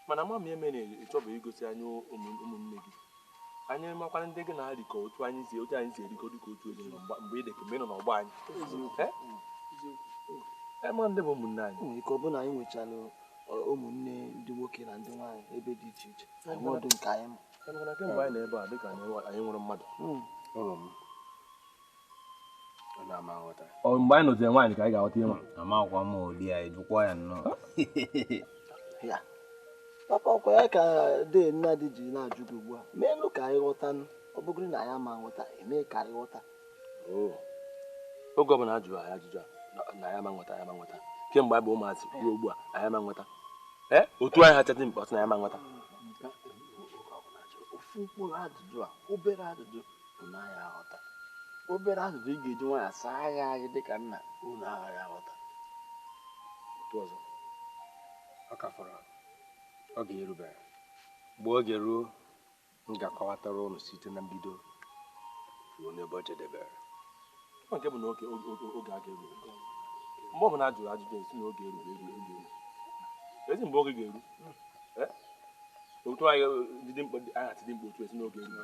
Mana mama eme na-echọba igosi anyị ụmụnne gị. Anyị makwana ndị gị na-arịkọ otu anyị si erikọ dịka otu ezinụlọ mgbe ị dịka mgbe ị nọ n'ọgbọ anyị. Ema ndị bụ ụmụnne anyị. Ike ọ bụ na anyị nwechara ụmụnne ndị nwoke na ndị nwaanyị ebe dị iche iche. Ọnọdụ nke anyị ma. Mana kemgbe anyị na-ebe a dịka anyị nwere mmadụ. Mgbe anyị nọtere nwaanyị ka anyị ga-aghọta ihe ma. Amakwa m ụdị ya ejukwa ya nnọọ. Papa ọkwa ya ka de nna dị ji na-ajụ gị ugbu a. Meelu ka anyị ghọta, ọ bụgoro na ya ma nghọta, eme ka anyị ghọta. Oge ọbụla ajụrụ anyị ajụjụ a na ya ma nghọta ya ma nghọta. Kemgbe anyị bụ ụmụazị ruo ugbu a anyị ma nghọta. Otu anyị ha chatị mkpa ọsị na ya ma nghọta. Ofu mkpụrụ ajụjụ a, obere ajụjụ bụ na ya aghọta. Obere ajụjụ ị ga-eji nwayọ saa ya anyị dịka nna unu agha ya aghọta. Otu ọzọ ọ ka fọrọ ọ ga-erubere mgbe oge ruo m ga-akọwatara ụnụ site na mbido ruo n'ebe o jedebere. Nke bụ na oge a ga-eru mgbe ọbụla a jụrụ ajụjụ esi na oge eru ezi mgbe oge ga-eru otu anyị dị mkpa anyị dị mkpa otu esi n'oge eru mgbe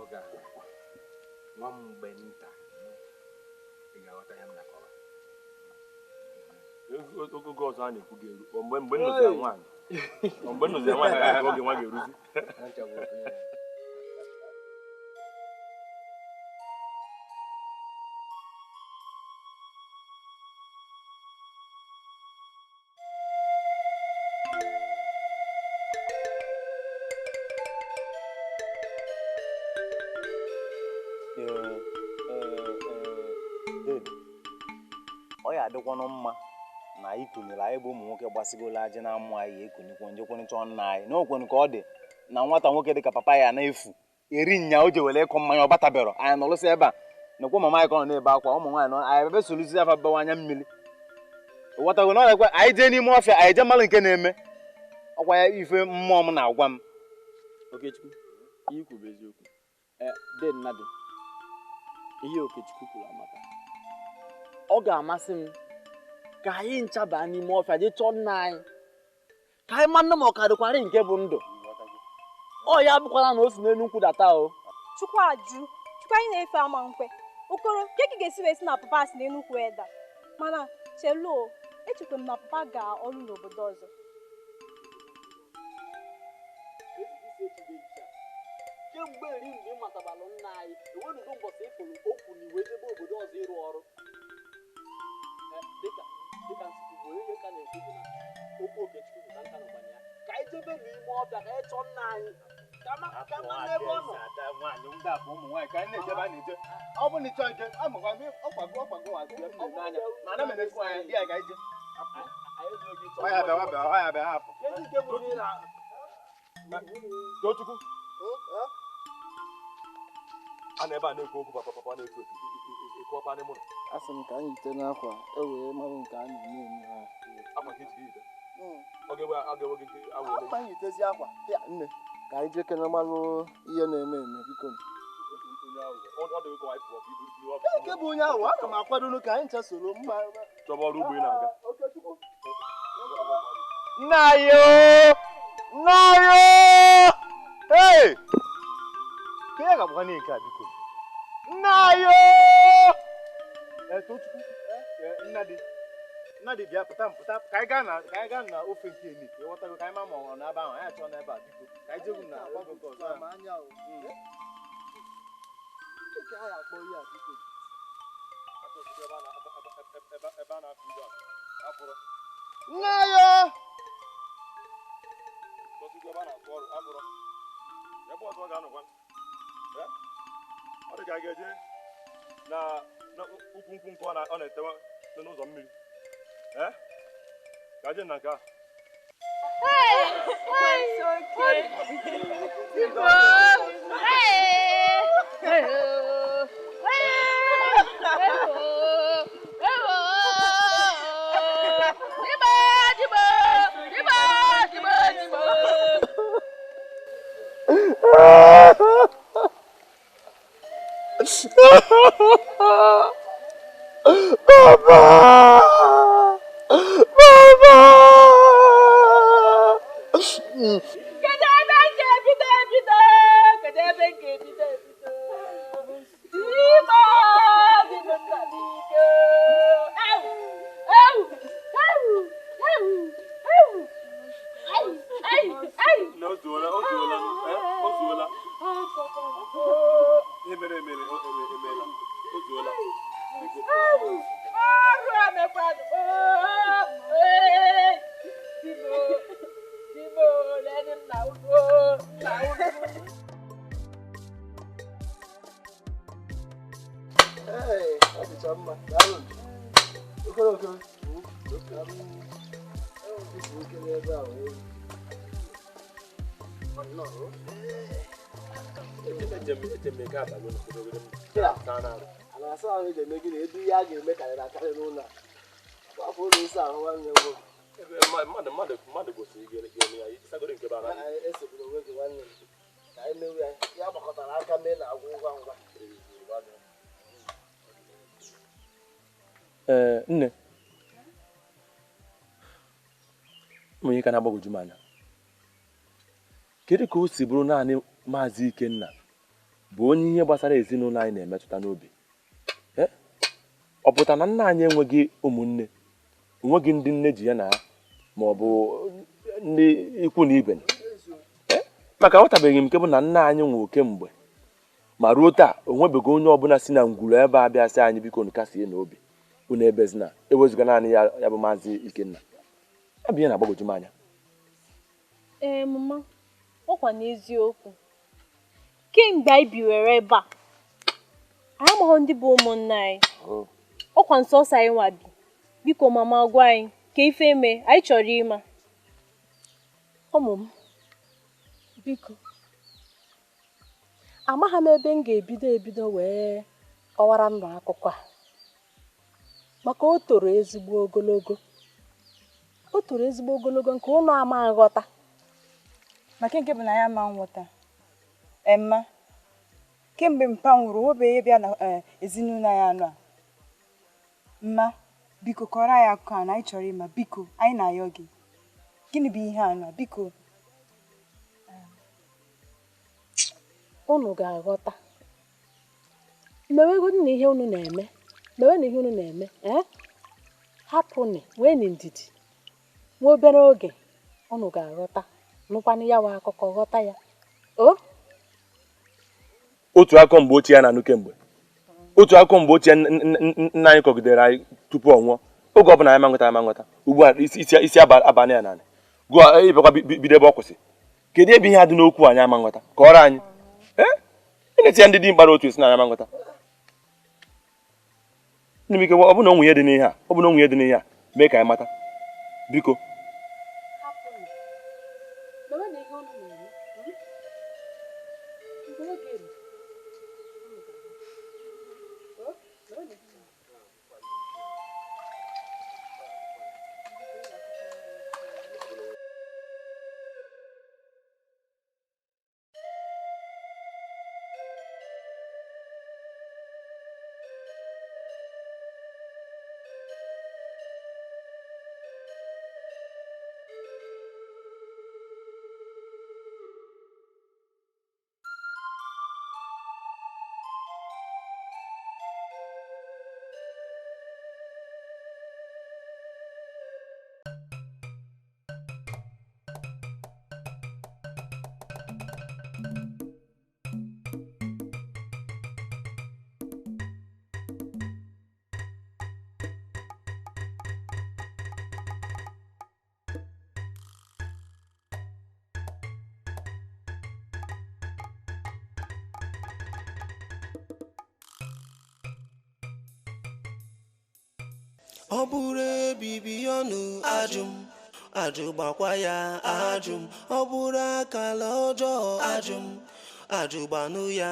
ọ ga-aga nwa mgbe nta ị ga-aghọta ya m na-akọwa. Oge ọzọ a na-ekwu ga-eru mgbe nnọzi nwaanyị ka oge nwa ga-eruzi. Ọ ya adịkwanụ mma na anyị kụnyere anyị bụ ụmụ nwoke gbasigola aja na mmụ anyị ekunikwa njekwanịcha nna anyị n'okwenụ ka ọ dị na nwata nwoke dịka papa ya na-efu eri nya o je were ịkụ mmanya ọ batabero anyị nọlụsị ebe a nakwa mama anyị ka ọ nọ na-ebe akwa ụmụ nwaanyị nọ anyị ebe soluzi afa bewa anya mmiri ụwatago na ọdakwa anyị jee n'ime ọfịa anyị jee mmalụ nke na-eme ọkwa ya ife mmụọ m na-agwa m. Okechukwu ihe ikwu bụ eziokwu. De nnadị ihe Okechukwu kwuru amaka. Ọ ga-amasị m ka anyị nchaba n'ime ọfịa jee chọọ nna anyị ka anyị ma nne m ọkadịkwarị nke bụ ndụ. Ọ ya bụkwala na o si n'elu nkwụ data o. Chukwu anyị na-efe ama nkwe okoro nke ka ga-esi wee si na papa si n'elu nkwụ eda mana chelo echekwa m na papa gaa ọrụ n'obodo ọzọ. Kemgbe eri mgbe ị matabalụ nna anyị enwenugo mbọsị ịfụrụ okwu na iwe ebe obodo ọzọ ịrụ ọrụ dịka nsogbu ihe ka na-ekwu bụ na okwu Okechukwu bụ na nka nọkwanye ya ka anyị jebe n'ime ọbịa ka anyị chọọ nna anyị ka ma n'ebe ọ nọ. Ọ bụ na ịchọ ije ọkwago anya mana mere ekwu anya ndị a ga-eje ọya bịa hapụ Tochukwu a na-ebe a na-ekwu okwu papa na-ekwu ọkwa n'ime ụlọ. Asị m ka anyị yite n'akwa e wee mara nke a na-eme ha. Akwa ka ejiri ite ọ ga-ewe gị nke awa ole. Anyị yitezi akwa ya nne ka anyị jee kene malụ ihe na-eme biko. Nke bụ onye ahụ ana m akwadoro ka anyị ncha soro mma chọba ọrụ ugbo ị na-aga. Nna yo hey ka ya ga-abụkwa nke a biko nna yo Tochukwu Nnadị bịa pụta ka anyị gaa na ofe nke eni ịghọtago ka anyị ma ọ na-aba ahụ anyị achọọ n'ebe a biko ka anyị jegwu na ọgụ nke ọzọ nna yo Ọ dị ka a ga-eje na ukwu nkwụ nke ọ na-etewe n'ụzọ mmiri. Ka je na nke a. Hey! It's okay. Igbo! Hey! Hey! Nne. Onye ka na-agbagwoju m anya. Kedu ka o si bụrụ naanị Maazị Ikenna bụ onye ihe gbasara ezinụlọ anyị na-emetụta n'obi? Ọ pụta na nna anyị enweghị ụmụnne, enweghị ndị nne ji ya na ma ọ bụ ndị ikwu na ibe. Maka aghọtabeghị m nke bụ na nna anyị nwụrụ kemgbe, ma ruo taa o nwebeghị onye ọbụla si na ngwuru ebe a bịa sị anyị biko nụ kasie n'obi unu ebezina, ewezuga naanị ya bụ Maazị Ikenna. Abụ ihe na-agbagwoju m anya. Mama, ọkwa n'eziokwu kemgbe anyị biwere ebe a anyị amaghị ndị bụ ụmụnne anyị. Ọkwa nsọsọ anyị nwa bi. Biko mama gwa anyị ka ife eme, anyị chọrọ ịma. Ụmụ m, biko amaghị m ebe m ga-ebido wee kọwara ndụ akụkọ a, maka o toro ezigbo ogologo nke ụnụ ama nghọta. Maka nke bụ na ya ma nghọta. Emma, kemgbe mpa nwụrụ nwebeghị bịa na ezinụlọ ya anụ a. Mma, biko kọrọ anyị akụkọ a na anyị chọrọ ịma, biko anyị na-ayọ gị. Gịnị bụ ihe anụ a, biko? Unu ga-aghọta. Mewegodi na ihe unu na-eme, hapụnụ, wee na ndidi. Nwa obere oge unu ga-aghọta, nụkwanụ ya wa akụkọ ghọta ya. Otu akọ mgbe ochie ya na-anụ kemgbe. Otu akọ mgbe ochie nna anyị kọgidere anyị tupu ọ nwụọ. Oge ọbụla anyị ma nghọta. Ugbu a isi abalị ya naanị. Gụọ ịbịakwa bido ebe ọ kwụsị. Kedu ebe ihe a dị n'okwu anyị ama nghọta? Kọrọ anyị. Ị na-eti ya ndị dị mkpara otu esi na anyị ama nghọta. Ndị ike ọ bụ na onwe ihe dị n'ihe a, mee ka anyị mata. Biko. ọ bụrụ ebibi ọnụ ajụm ajụgbakwa ya ajụm ọ bụrụ akala ọjọọ ajụgbanụ ya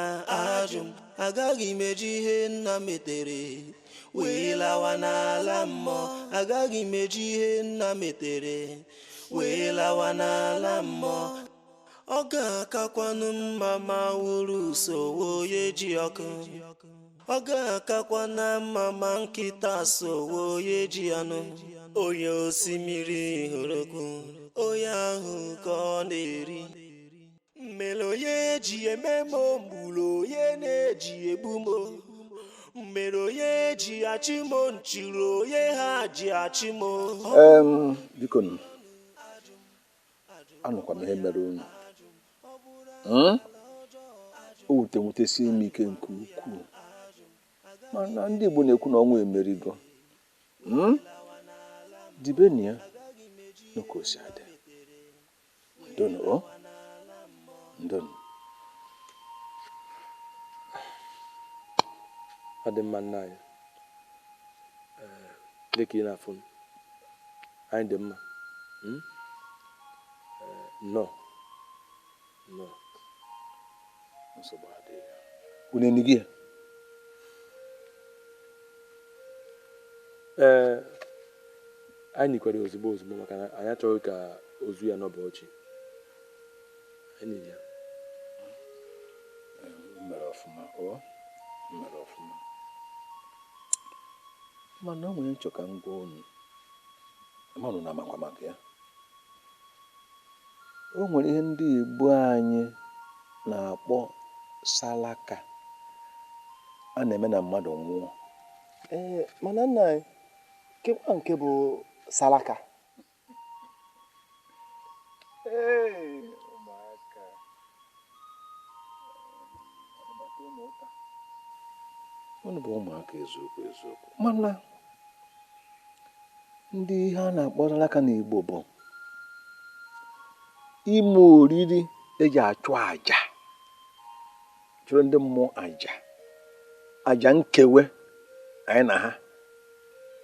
ajụm agaghị m eji ihe nna metere wee lawa n'ala mmụọ agaghị m eji ihe nna metere wee lawa n'ala mmụọ ọ ga-akakwanụ mma ma wuru sowo onye ji ọkụ ọ ga-akakwa na mma ma nkịta sowo onye ji anụ onye osimiri hụrụ okwu onye ahụ ka ọ na-eri mmele onye ji ememo mgburu onye na-eji egbumo mmere onye ji achịmo nchiri onye ha ji achịmo biko anụkwa m ihe mere unu o wutesie m ike nke ukwuu mana ndị Igbo na-ekwu na ọnwụ emerigo dibeni ya n'okosi adị ndonu ọ dị mma nna anyị dịka ị na-afụ m anyị dị mma nnọọ nsogbu adịghị unu enigi ya anyị nikwara ozugbo maka na anyị achọghị ka ozu ya n'ọba ọchị anyị ya mere ọfụma mana o nwere nchọ ka m gwa unu amanụ na amakwa maka ya o nwere ihe ndị Igbo anyị na-akpọ salaka a na-eme na mmadụ nwụọ mana nna anyị kekwa nke bụ salaka unu bụ ụmụaka eziokwu mana ndị ihe a na-akpọ salaka n'Igbo bụ ime oriri eji achụ àjà chụrụ ndị mmụọ àjà nkewe anyị na ha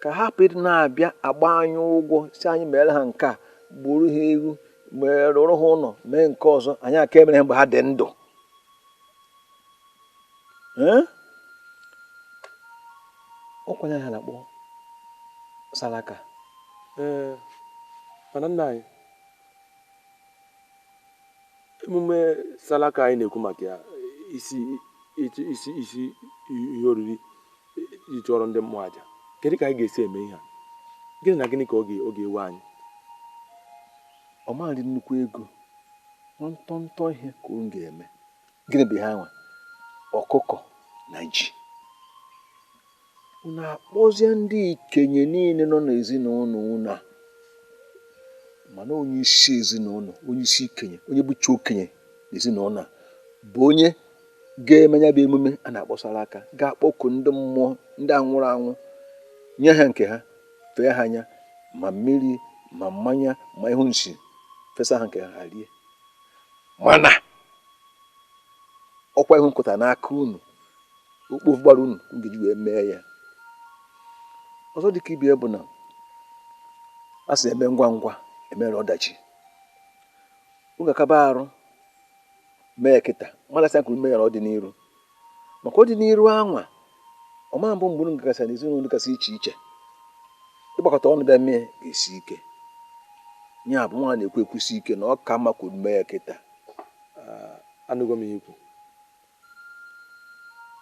ka ha pịrị na-abịa agba anyị ụgwọ si anyị mere ha nke a gburu ha ewu mere rụrụ ha ụlọ mee nke ọzọ anyị aka emere ha mgbe ha dị ndụ ọkwanye ha na-akpọ salaka mana nna anyị emume salaka anyị na-ekwu maka ya isi ihe oriri iji chọrọ ndị mmụọ aja kedu ka anyị ga-esi eme ihe a gịnị na gịnị ka ọ ga-ewe anyị ọ maghị nnukwu ego ntọntọ ihe ka ọ ga-eme gịnị bụ ha nwa ọkụkọ na ji unu akpọzie ndị ikenye niile nọ n'ezinụlọ unu mana onye isi ezinụlọ onye isi ikenye onye bụcha okenye n'ezinụlọ bụ onye ga-eme ya bụ emume a na-akpọsara aka ga-akpọku ndị mmụọ ndị anwụrụ anwụ nye ha nke ha fee ha anya ma mmiri ma mmanya ma ihu nsi fesa ha nke ha rie mana ọkwa ihu nkụta n'aka unu okpofu gbara unu ga-eji wee mee ya ọzọ dịka ibie bụ na a sị eme ngwa ngwa emere ọdachi oge akaba arụ mee kịta mmadụ asị kwuru mee ya n'ọdịnihu maka ọdịnihu anwa ọma mbụ mgbe unu gagasị na ezinụlọ dịgasị iche iche ịgbakọta ọnụ bịa mee ga-esi ike nye abụ nwa na-ekwu ekwusi ike na ọ ka mma kwuru mee ya kịta anụgo m ikwu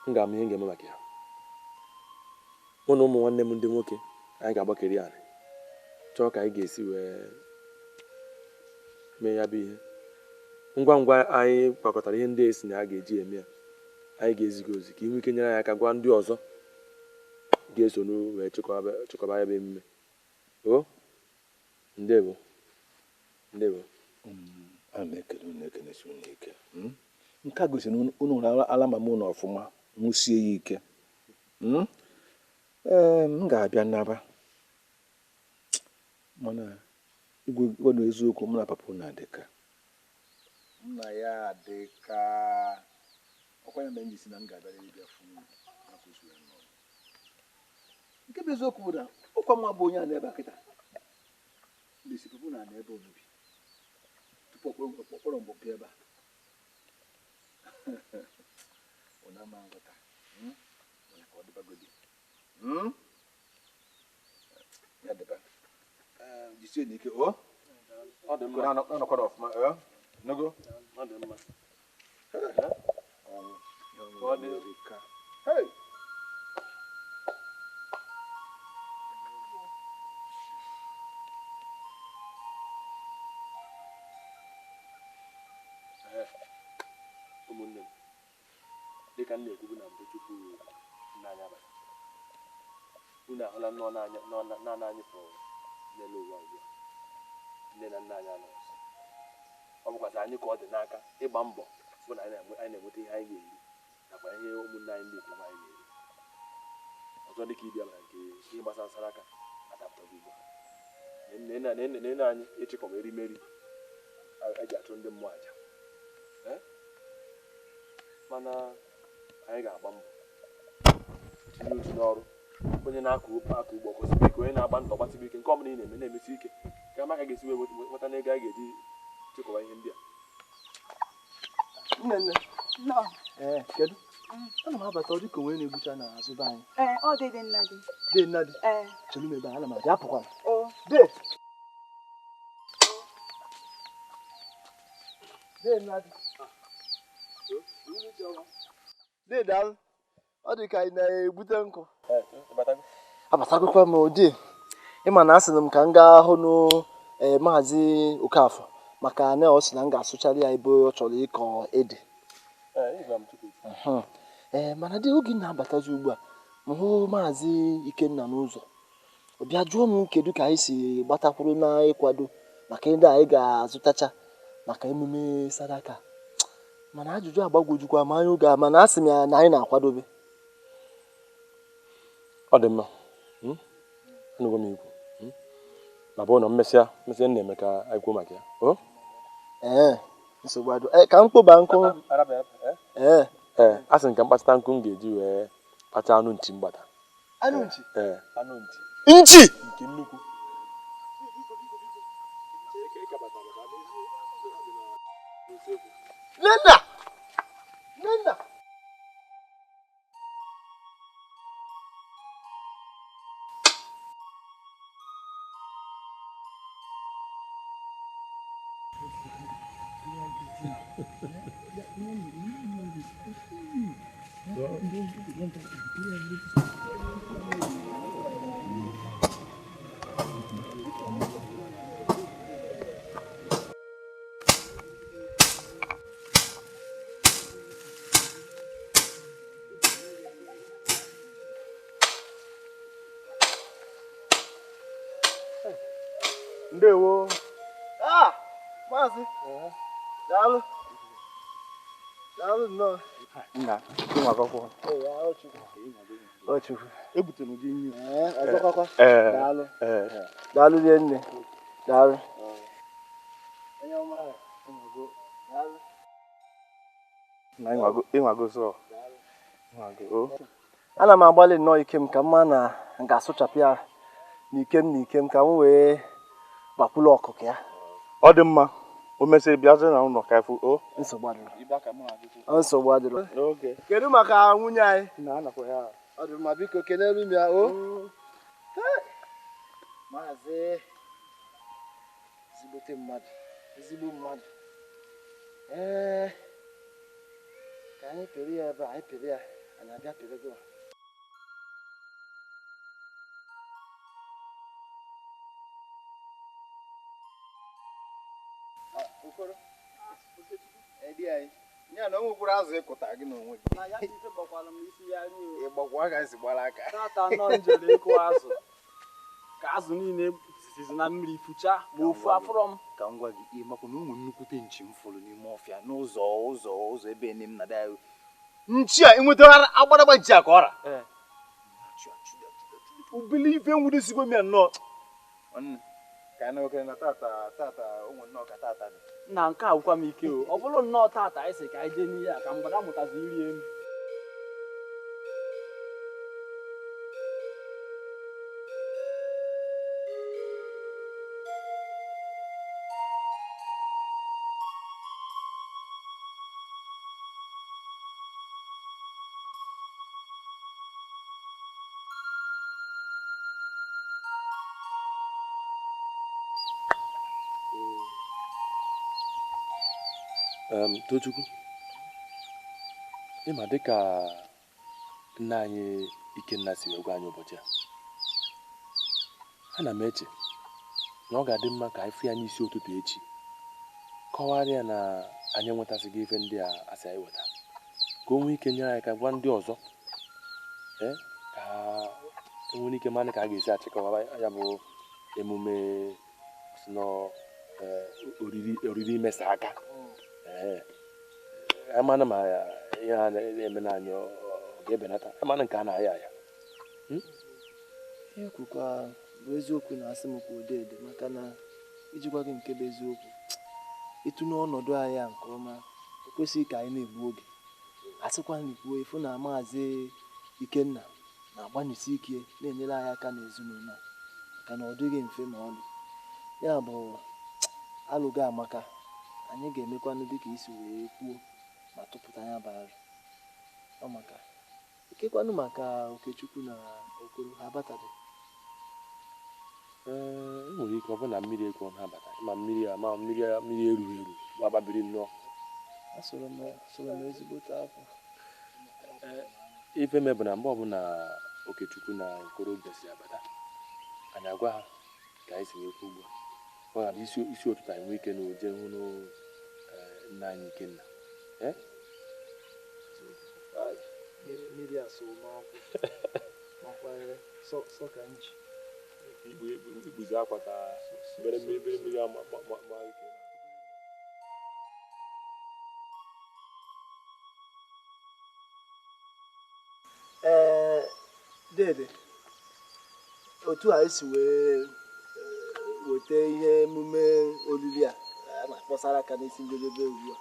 m ga-ama ihe ga-eme maka ya mụ na ụmụ nwanne m ndị nwoke anyị ga-agbakeri anyị chọọ ka anyị ga-esi wee mee ya bụ ihe ngwa ngwa anyị kpakọtara ihe ndị esi na a ga-eji eme ya anyị ga-eziga ozi ka inwe ike nyere anyị aka gwa ndị ọzọ ga-eso wee chịkọba ya bụ emume o ndewo a na-ekele unu ekenesi unu ike nke a gosiri unu alamama unu ọfụma nwụsie ya ike m ga-abịa nnaba mana igwe na eziokwu m na papa unu adịka nna ya adịka ọkwa ya mgbe m ji si na m ga-abịa ịbịa fụ nke bụ eziokwu bụ na ụkwa nwa bụ onye a na-ebe akịta na-esipụpụ na ebe obibi tupu ọkpọrọ mgbọpụ ebe a ụna ma nghọta mana ka ọ dịbagodi ya dịba jisie n'ike ọ dị mma na-anọkwara ọfụma nego ọ dị mma ọ dị ka hey ụmụnne m dịka m na-ekwubu na mbụ tupu n'anya abata unu ahụla naanị anyị pụrụ n'elu ụwa ugbu a nne na nna anyị anọ ọzọ ọ bụkwasị anyị ka ọ dị n'aka ịgba mbọ bụ na anyị na-enweta ihe anyị ga-eri nakwa ihe ụmụnne anyị ndị ikom anyị ga-eri ọzọ dịka ịbịa mara nke ihe gbasara nsara aka adapụtago ugbu a nene anyị ịchịkọba erimeri eji achụ ndị mmụọ aja mana anyị ga-agba mbọ tinye uchu n'ọrụ onye na-akụ ugbo kwesịrị ike onye na-agba ntọ gbatịrị ike nke ọ bụla ị na-eme na-emesi ike ka amaka ga-esi wee nweta n'ego anyị ga-eji chịkọba ihe ndị a nne kedu ana m abata ọ dịka onwe na-egbucha na azụ be anyị ọ dị nna dị chelu m ebe a ana m abịa apụkwana daalụ ọ dị ka anyị na-egbute nkụ abatagokwa m ụdị ịma na asịrị m ka m gaa hụ maazị Okafọ maka na ọ sị na m ga-asụchara ya ebe ọ chọrọ ịkọ ede mana dị oge na-abatazi ugbu a m hụ maazị Ikenna n'ụzọ ọ bịa jụọ m kedu ka anyị si gbatakwuru na ịkwado maka ndị anyị ga-azụtacha maka emume sadaka mana ajụjụ agbagwojukwa m anya oge a mana asị m ya na anyị na-akwadobe ọ dị mma anụgo m ikwu ma bụrụ na mmesịa na-eme ka anyị kwuo maka ya nsogbu adụ ka m kpụba nkụ a sị m ka m kpachata nkụ m ga-eji wee kpacha anụ nchi mgbada anụ nchi nchi nke nnukwu Nena ndewo maazị daalụ nnọọ nna ịnwakọkwọ Ochukwu ebutere gị nri ọzọkọkwa daalụ rie nne daalụ na ịnwago sọ ana m agbalị nnọọ ike m ka mma na m ga-asụchapụ ya n'ikem ka m wee gbakwulu ọkụkọ ya ọ dị mma o mesịrị bịazi na ụlọ ka ịfụ nsogbu adịrọ kedu maka nwunye anyị ọ dị mma biko kelere m ya maazị ezigbo mmadụ ka anyị pere ya ebe anyị pere ya anyị abịa pere gị ya na o nwekwara azụ ịkụta gị n'onwe gị ịgbakwa ga esi gbara aka tata nọ njere ịkụ azụ ka azụ niile sizi na mmiri fucha ma ofu afọrọ m ka m gwa gị ihe makwa na ụmụ nnukwute nchi m fụrụ n'ime ọfịa n'ụzọ ebe nne m na da nchi a enwetara agbadagba nchi a ka ọra ubili ife nwụrụ m ya nnọọ ka anyị na-ekere na tata ụmụ nnọọ ka tata dị na nke a gwụkwa m ike ọ bụrụ nnọọ tata anyị sị ka anyị jee n'ihe a ka mgbada mụtazi iri elu Tochukwu, ịma dịka nna anyị Ikenna si wee gwa anyị ụbọchị a, ana m eche na ọ ga-adị mma ka anyị fụ ya n'isi ụtụtụ echi kọwara ya na anyị enwetasịghị ife ndị a asị anyị weta ka o nwee ike nyere anyị ka gwa ndị ọzọ ka enwere ike mana ka a ga-esi achịkọwa ya bụ emume oriri imesa aka amana ma ihe a na-eme n'anya ọ ga-ebenata amana nke a na-aya aya ihe kwukwa bụ eziokwu na-asị m ka odede maka na ijikwa gị nke bụ eziokwu ịtụ n'ọnọdụ anyị a nke ọma o kwesịghị ka anyị na-egbu oge asịkwa na ikwu efu na maazị Ikenna na-agbanyesi ike na-enyere anyị aka n'ezinụlọ maka na ọ dịghị mfe ma ọlị ya bụ alụgo amaka anyị ga-emekwanụ dịka isi wee kwuo ma tụpụta ya bara ọ maka ikekwanụ maka Okechukwu na Okoro ha abataghị enwere ike ọ bụ na mmiri ekwe ha bata ma mmiri erughị eru gbababiri nnọọ asọrọ m ezigbote afọ ife mebụ na mgbe ọbụla Okechukwu na Okoro gasịrị abata anyị agwa ha ka anyị si nwekwa ugbu a ọ ghara isi ụtụtụ anyị nwee ike na oje hụrụ nna anyị Ikenna mmiri asụrụ n'ọkụ makwara sọ ka nji igbuzi akwa ka bere mmiri ama ike dede otu a esi wee weta ihe emume oriri a na-akpọsara aka n'isi njedebe ugbu a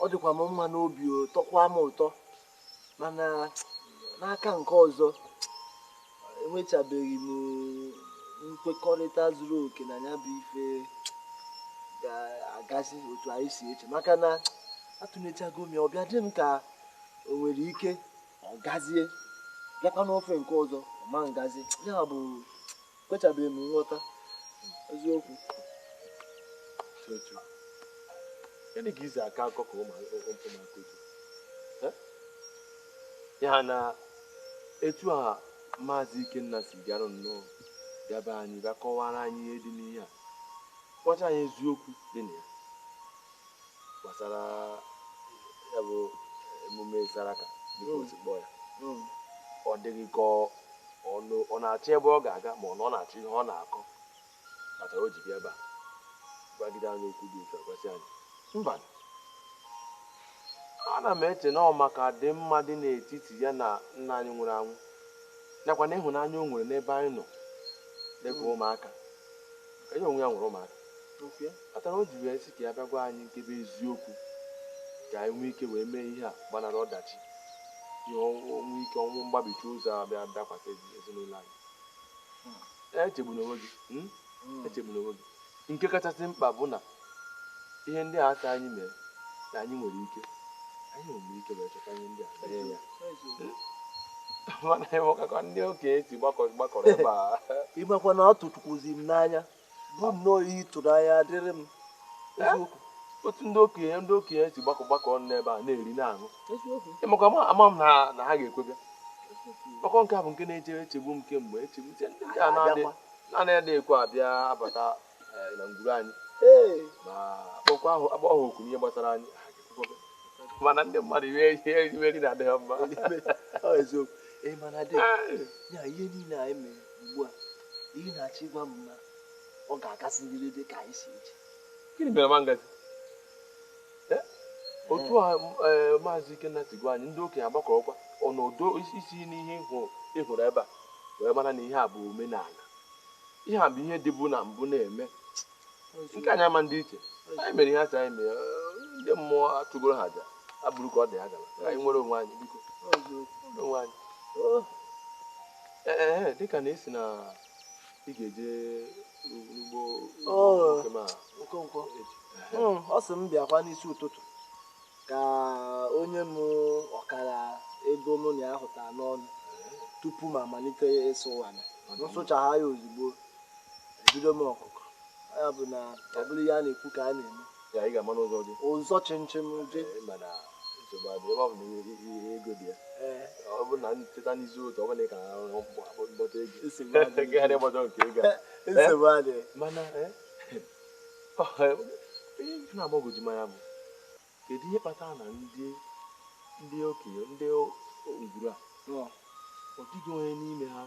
ọ dịkwa m mma n'obi tọkwa m ụtọ mana n'aka nke ọzọ enwechabeghị m nkwekọrịta zuru oke na ya bụ ife ga-agazi otu anyị si eche maka na atụnyechago m ya ọbịa dị m ka o nwere ike ọ gazie bịakwa n'ofe nke ọzọ ma ngazi ya bụ kwechabeghị m nghọta eziokwu gịnị ka izi aka akọ ka ụmụaka ya na etu a maazị Ikenna si bịarụ nnọọ bịaba anyị bịa kọwara anyị ihe dị n'ihe a kpọcha anyị eziokwu dị na ya gbasara ya bụ emume saraka dịka o si kpọọ ya ọ dịghị ka ọ na-achọ ebe ọ ga-aga ma ọ na-achọ ihe ọ na-akọ kpatara o ji bịa ebe a gwagide anyị okwu dị otu akwasị anyị mba ana m eche na ọ maka dị mma dị n'etiti ya na nna anyị nwụrụ anwụ nakwa na ịhụnanya o nwere n'ebe anyị nọ dịka ụmụaka ka ihe onwe ya nwere ụmụaka kpatara o ji wee sị ka ya bịa gwa anyị nkebe eziokwu ka anyị nwee ike wee mee ihe a gbanara ọdachi ihe nwee ike ọnwụ mgbabicha ụzọ a bịa dakwasị ezinụlọ anyị echegbuna onwe gị nke kachasị mkpa bụ na ihe ndị a asị anyị mere na anyị nwere ike wee chọta ihe ndị a mee ya mana ịmụkakwa ndị okenye si gbakọrọ ebe a ịmakwa na ọ tụtụkwuzi m n'anya bụ nnọọ ihe tụrụ anya dịrị m eziokwu otu ndị okenye si gbakọ n'ebe a na-eri na-aṅụ ịmakwa ama m na ha ga-ekwebịa ọkọ nke a bụ nke na-echegbu m kemgbe echegbu ndị a na-adị ekwe abịa abata na ngwuru anyị ma akpọkwa agba ahụ okwu ihe gbasara anyị mana ndị mmadụ iri na-adịghị mma eziokwu mana dị ya ihe niile anyị mere ugbu a ihe na-achọ ịgwa m na ọ ga-agasị dị ka anyị si eche gịnị mere ma ngazi otu a maazị Ikenna si gwa anyị ndị okenye agbakọrọkwa ọnọdụ isi n'ihe ịhụrụ ebe a wee mara na ihe a bụ omenala ihe a bụ ihe dịbu na mbụ na-eme nke anyị ama ndị iche anyị mere ihe asị anyị mere ndị mmụọ atụgoro ha aja abụrụ ka ọ dị ha gara ka anyị nwere onwe anyị biko onwe anyị dịka na esi na ị ga-eje n'ugbo ọ sị m bịakwa n'isi ụtụtụ ka onye m ọkara ego mụ na ya hụta n'ọnụ tupu m amalite ịsụ ala nsụchagha ya ozugbo ebido m ọkụkọ ya bụ na ọ bụrụ ya na-ekwu ka a na-eme ya ị ga-ama n'ụzọ dị ụzọ chịnchịn je mana nsogbu adị ebe ọ bụ na ihe ego dị ya ọ bụ na ncheta n'izu otu ọ bụ na ị ka mkpọta ego gagharị gbọdọ nke ego nsogbu adị mana ihe na-agbagwoju m anya bụ kedu ihe kpatara na ndị okenye ndị ngwuru a ọ dịghị onye n'ime ha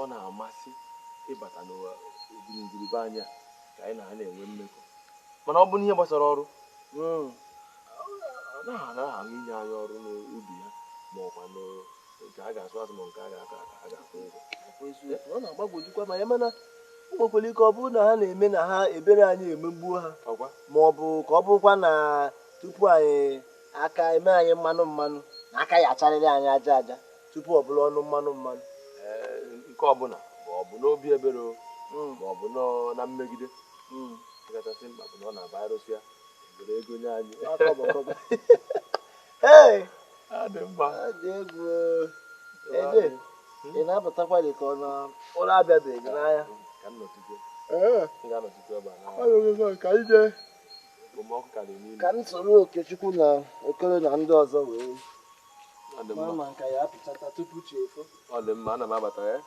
ọ na-amasị ịbata n'oguruguru be anya ka anyị na ha na-enwe mmekọ mana ọ bụ n'ihe gbasara ọrụ ọ na-aṅụ inye anyị ọrụ n'ubi ya ma ọkwa nke a ga-asụ azụ ma nke a ga-akwụ ụgwọ ọ na-agbagwojukwa ma ya mana mgbekwere ike ọ bụrụ na ha na-eme na ha ebere anyị emegbuo ha ma ọ bụ ka ọ bụrụkwa na tupu anyị aka eme anyị mmanụ na aka ya acharịrị anyị aja tupu ọ bụrụ ọnụ mmanụ nke ọbụla ma ọ bụ n'obi ebere ma ọ bụ na mmegide kachasị mkpa bụ na ọ na-aba arụsị ya ebere ego nye anyị dị mma dị egwu ede ị na-apụtakwa dị ka ọrụ abịabeghị n'anya ka ga-anọtukwu ebe a ka ije okpomọkụ ka dị n'ime ka m soro Okechukwu na Okoro na ndị ọzọ wee ma nka ya apụchata tupu chi efo ọ dị mma ana m abata ya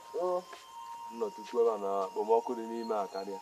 nnọtukwu ebe a na okpomọkụ dị n'ime a karịa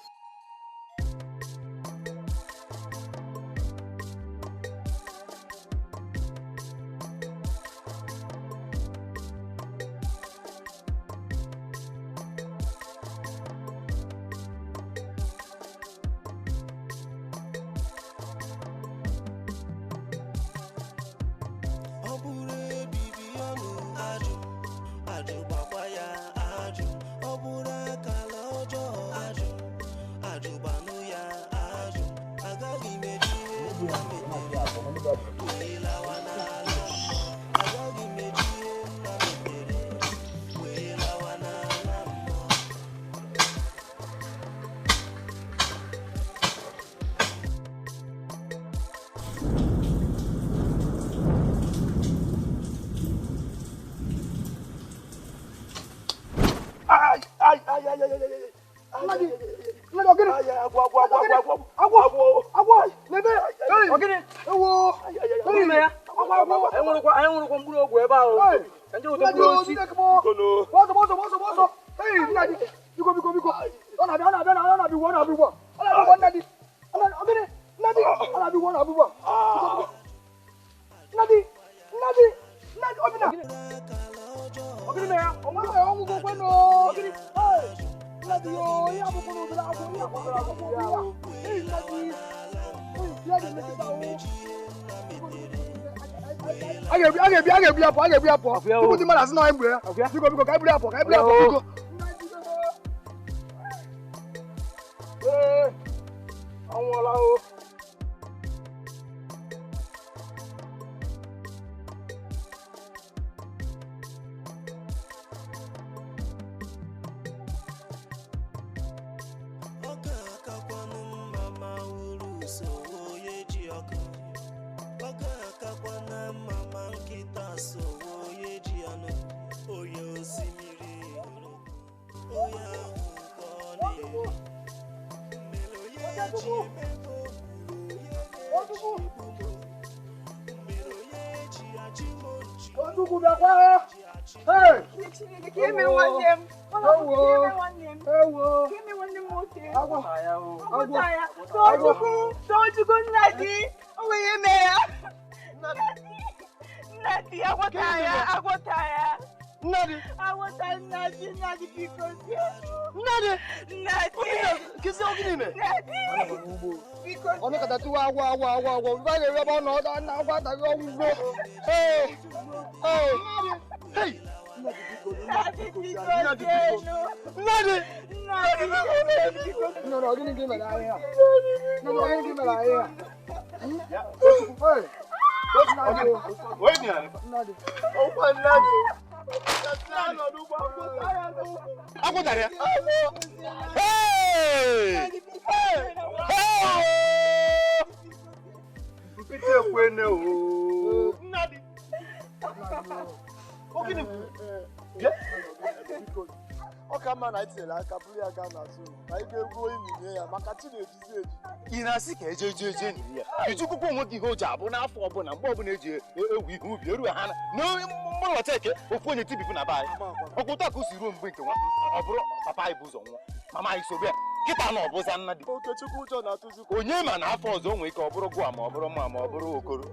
aka mma na itinyere aka bụrụ ya gaa n'azụ na ị ga-egwu iminye ya maka chi na-ejizi eji. Ị na-asị ka eje n'ihe ya ijukwukwu onwe gị ihe o ji abụ n'afọ ọbụla mgbe ọbụla eji ewu ihe ubi eruo ha na mgbanweta eke ofu onye tibipụ na be anyị ọkwụta ka o si ruo mgbe nke nwa ọ bụrụ papa anyị bụ ụzọ nwa mama anyị sobe ya kịta na ọbụza nna dị Okechukwu ụjọ na-atụzi onye ma na afọ ọzọ o nwere ike ọ bụrụ gụa ma ọ bụrụ mma ma ọ bụrụ okoro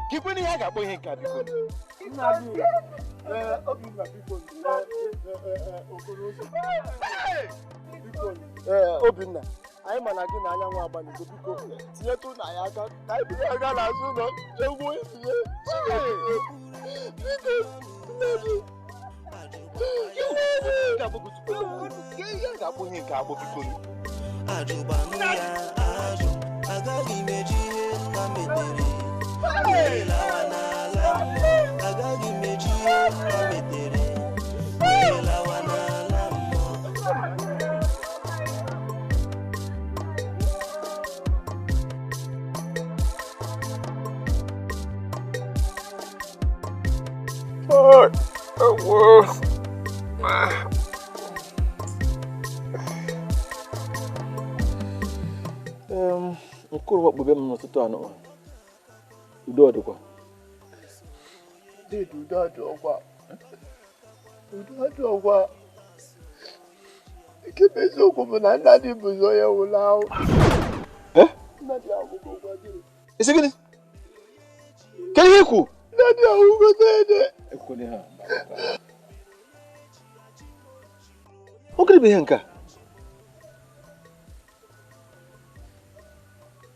ka ikwe n'ihe a ga-akpọ ihe nke a biko nna gị Obinna biko okoro ụzọ biko Obinna anyị ma na gị na anyanwụ agbanigo biko tinyetụ na ya aka ka anyị bụrụ aga n'azụ ụlọ egwu etinye biko nne gị ga-akpọ ihe nke agbọ biko ajụbanụ ya ajụ agaghị m eji ihe nna metere lawa n'ala mmụọ agaghị m eji ihe nna metere lawa n'ala mmụọ Nkuru wakpo be m n'ụtụtụ anọ udo ọdịkwa udo adị ọgwa nke bụ eziokwu bụ na nna dị bụzi onye nwụrụ ahụ nna dị agwụgwọ gwa gị isi gịnị kedu ihe ikwu nna dị agwụgwọ dede ekwene ha ogiri bụ ihe nke a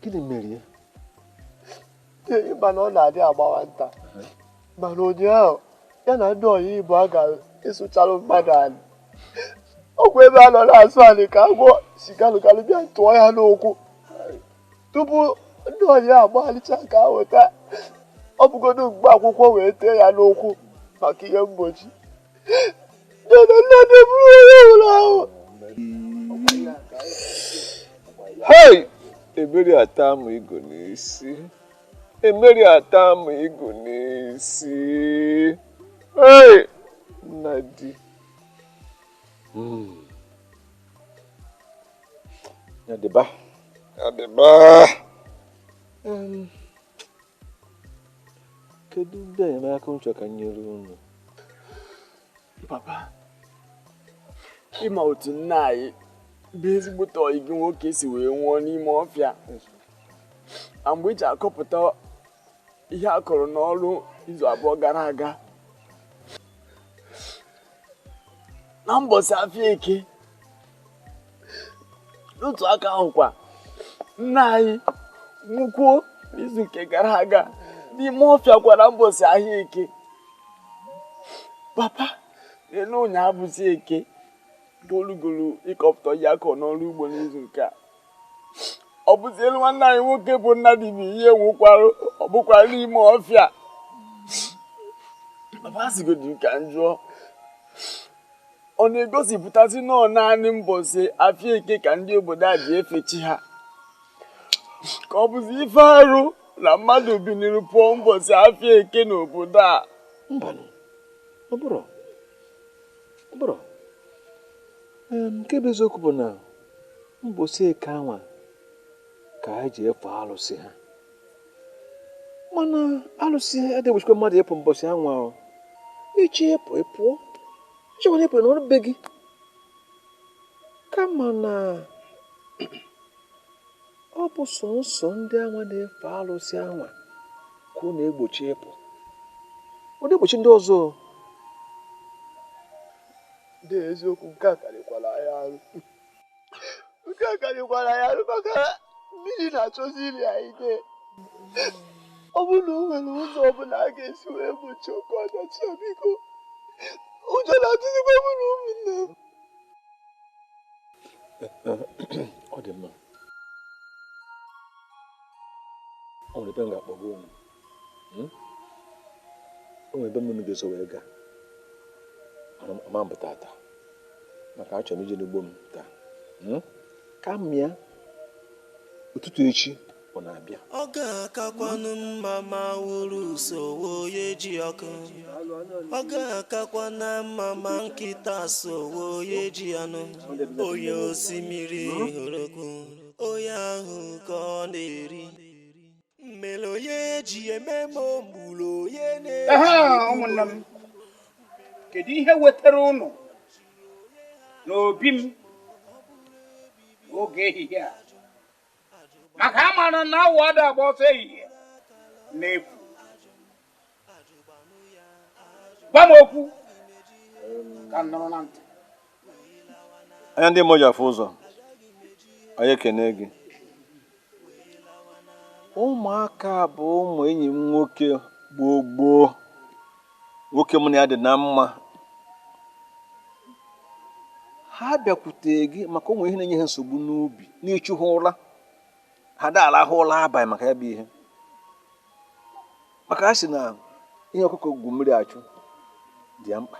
gịnị mere ya mana ọ na-adị agbawa nta mana ụnyaahụ ya na ndị ọyị Igbo a ga-esụcharụ mmadụ anyị ọgwụ ebe a nọ na-asụ anyị ka agwọ sigalụgalụ bịa tụọ ya n'ụkwụ tupu ndị ọyị agbaghalịcha ka ha weta ọ bụgodo mgbe akwụkwọ wee tee ya n'ụkwụ maka ihe mgbochi nne bụrụ onye nwụrụ ahụ Emeri ata amụ igo n'isi Emeri ata amụ igo n'isi nna di ya dịba kedu ndị enyemaka nchọ ka nyere unu papa ịma otu nna anyị bụ ezigbote ọyị gị nwoke si wee nwụọ n'ime ọfịa na mgbe eji akọpụta ihe a kọrọ n'ọrụ izu abụọ gara aga na mbọsị afịa eke n'otu aka ahụkwa nna anyị nwụkwuo n'izu nke gara aga n'ime ọfịa kwara mbọsị ahịa eke papa elu ụnyaahụ bụzi eke golugolu ịkọpụta ya akọ n'ọrụ ugbo n'izu nke a ọ bụzi elu nwanne anyị nwoke bụ nna dị bụ ihe nwụkwarụ ọ bụkwara n'ime ọfịa papa sigodi ka njụọ ọ na-egosipụtasị nọọ naanị mbọsị afịa eke ka ndị obodo a ji efe chi ha ka ọ bụzi ife arụ na mmadụ biniri pụọ mbọsị afịa eke n'obodo a mbanụ ọ bụrụ nke bụ eziokwu bụ na mbọsị eke anwa ka ha ji efe alụsị ha mana alụsị adịgbachikwa mmadụ ịpụ mbọsị anwa ichi ịpụ ịpụọ ichekwana ịpụ n'ọrụ be gị kama na ọ bụ sọnsọ ndị anwa na-efe alụsị anwa ka ọ na-egbochi ịpụ ọ na-egbochi ndị ọzọ ndị eziokwu nke a karịkwara ya arụ maka mmiri na-achọzi iri anyị ide ọ bụrụ na o nwere ụzọ ọbụla a ga-esi wee gbochie oke ọdachi biko ụjọ na-atụzikwa mụ na ụmụnne ọ dị mma o nwere ebe m ga-akpọgo unu o nwere ebe mmiri ga-eso wee gaa ama mbụ tata maka achọrọ m ije n'ugbo m taa ka m ya ụtụtụ echi ọ ọ na-abịa. Ọ ga-akakwanụ mma ma wuru sowo ye ji ọkụ. Ọ ga-akakwana mma ma nkịta sowo ye ji anụ. Onye osimiri hụrụ okwu, onye ahụ ka ọ na-eri. Mmele onye ji ememe ogbulu onye na-eji. Ụmụnne m, kedu ihe wetara ụnụ n'obi m oge ehihie a? Maka amara na awụ ada agba ọsọ ehihie n'efu. Gwa m okwu ka m nọrọ na ntị. Anya ndị mmụọ ji afụ ụzọ, anyị ekene gị. Ụmụaka bụ ụmụ enyi m nwoke gboo. Nwoke m na ya dị na mma. Ha bịakwute gị maka ụmụ ihe na-enye ha nsogbu n'ubi, n'ịchụ ha ụra. Ha da arahụ ụra abalị maka ya bụ ihe. Maka ha si na ihe ọkụkọ gwụ mmiri achụ dị ya mkpa.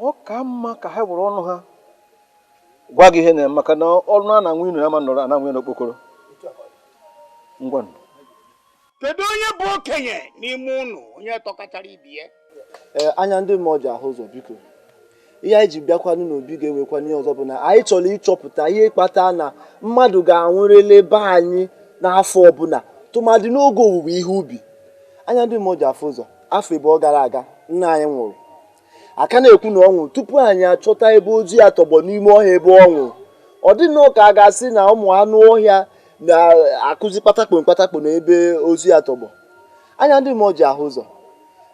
Ọ ka mma ka ha were ọnụ ha gwa gị ihe na-eme, maka na ọrụ a na-anwụ inu ya ma nọrọ ananwụ ya n'okpokoro. Ngwa. Kedu onye bụ okenye n'ime ụnụ, onye tọkachara ibi ya? Anya ndị mmụọ ji ahụ ụzọ, biko. Ihe anyị ji bịakwanụ n'obi ga-enwekwa ihe ọzọ bụ na anyị chọrọ ịchọpụta ihe kpata na mmadụ ga-anwụrịla be anyị n'afọ ọbụla tụmadị n'oge owuwe ihe ubi. Anya ndị mmụọ ji afụ ụzọ, afọ 2 gara aga nna anyị nwụrụ. Aka na-ekwu na ọ nwụrụ tupu anyị achọta ebe ozu ya tọgbọ n'ime ọhịa ebe ọ nwụrụ. Ọ dị nnọọ ka a ga-asị na ụmụ anụ ọhịa na-akụzi kpatakpo n'ebe ozu ya tọgbọ. Anya ndị mmụọ ji ahụ ụzọ,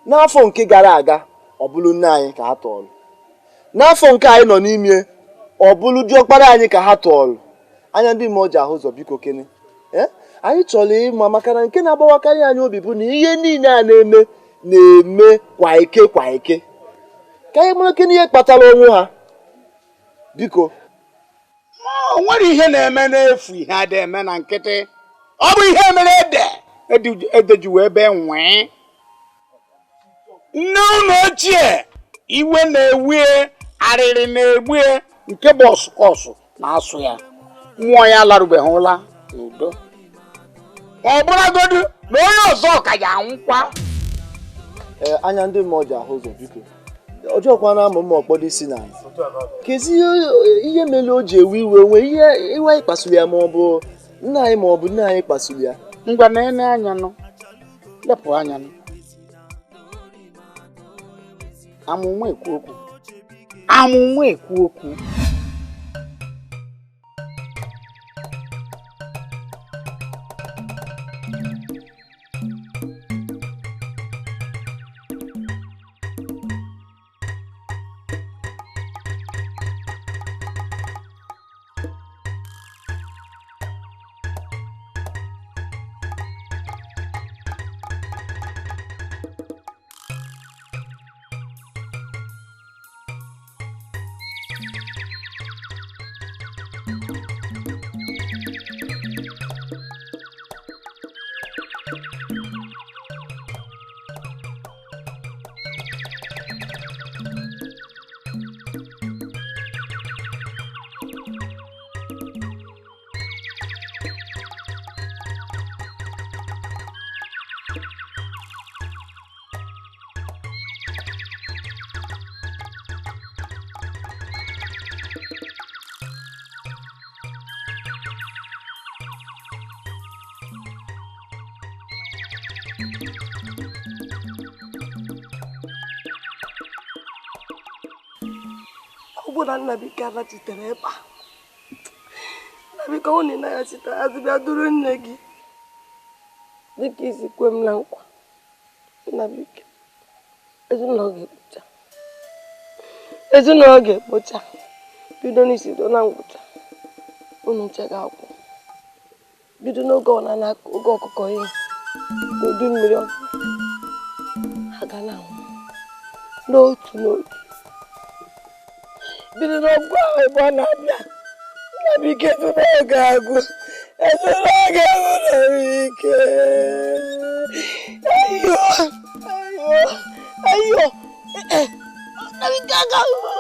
n'afọ nke gara aga ọ bụrụ nne anyị ka ha tọọrọ. N'afọ nke anyị nọ n'ime ọ bụrụ diọkpara anyị ka ha tọọrọ. Anya ndị mmụọ ji ahụ ụzọ, biko kene. Anyị chọrọ ịma, maka na nke na-agbawakarị anyị obi bụ na ihe niile a na-eme kwa ike. Ka anyị mara kene ihe kpatara onwe ha, biko. O nwere ihe na-eme n'efu, ihe ada eme na nkịtị. Ọ bụ ihe mere ede ji wee bee nwee. Nne ụlọ ochie iwe na-ewe, arịrị na-egbu nke bụ ọsụkọsụ na-asụ ya. Mmụọ ya larụbeghị ụla n'udo. Ọ bụragodu na onye ọzọ ka ya anwụkwa. Anya ndị mmụọ ji ahụ ụzọ, biko. Ọjọọkwa na amụ mma ọkpọdo isi na kezi ihe mere o ji ewe iwe onwe ihe anyị kpasuru ya, ma ọ bụ nna anyị ma ọ bụ nne anyị kpasuru ya. Ngwa na-ene anya nụ, lepụ anya nụ. Amụnwa ekwu okwu. Ọ bụ na Nnabika rachitere ebe a. Nnabika ọ na ya chitere azịbịa duru nne gị dịka isi kwe m na nkwa. Nnabika, ezinụlọ ga-ekpocha bido n'isi do na ngwụcha. Unu nche ga-akwụ bido n'oge oge ọkụkọ ihe n'udu mmiri ha ga na-anwụ n'otu bido n'ọgwụ ahụ ebe ọ na-abịa. Nnabika ezinụlọ ga-agwụ, ezinụlọ ga-agwụ Nnabika. Ayo Nnabika ga-agwụ.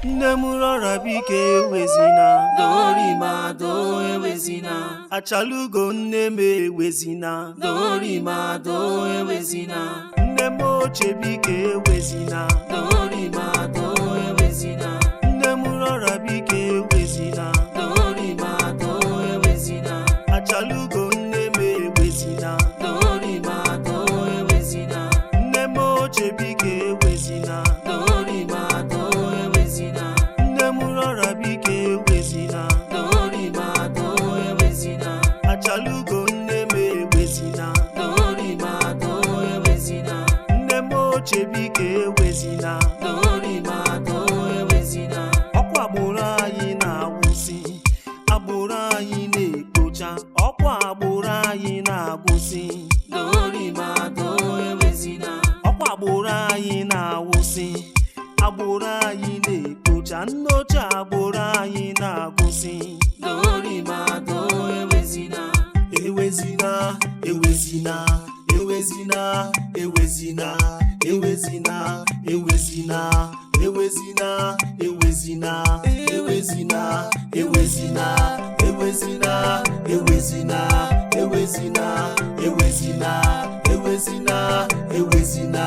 Nne nne m rọra biko ewezina dorima do ewezina achalugo nne m ewezina dorima do ewezina nne m ochie biko ewezina dorima do ewezina nne m rọra biko ewezina dorima do ewezina achalugo nne m ewezina dorima do ewezina nne m ochie biko ewezina dorima do ewezina nne m rọra biko ewezina dorima do ewezina achalugo nne m ewezina dorima do ewezina nne m ochie biko ewezina dorima do ewezina ọkwa agbụrụ anyị na-agwụsị agbụrụ anyị na-ekpocha ọkwa agbụrụ anyị na-agwụsị dorima do ewezina ọkwa agbụrụ anyị na-agwụsị agbụrụ anyị na-ekpocha nnocha agbụrụ anyị na-agwụsị dorima do ewezina ewezina ewezina ewezina ewezina ewezina ewezina ewezina ewezina ewezina ewezina ewezina ewezina ewezina ewezina ewezina ewezina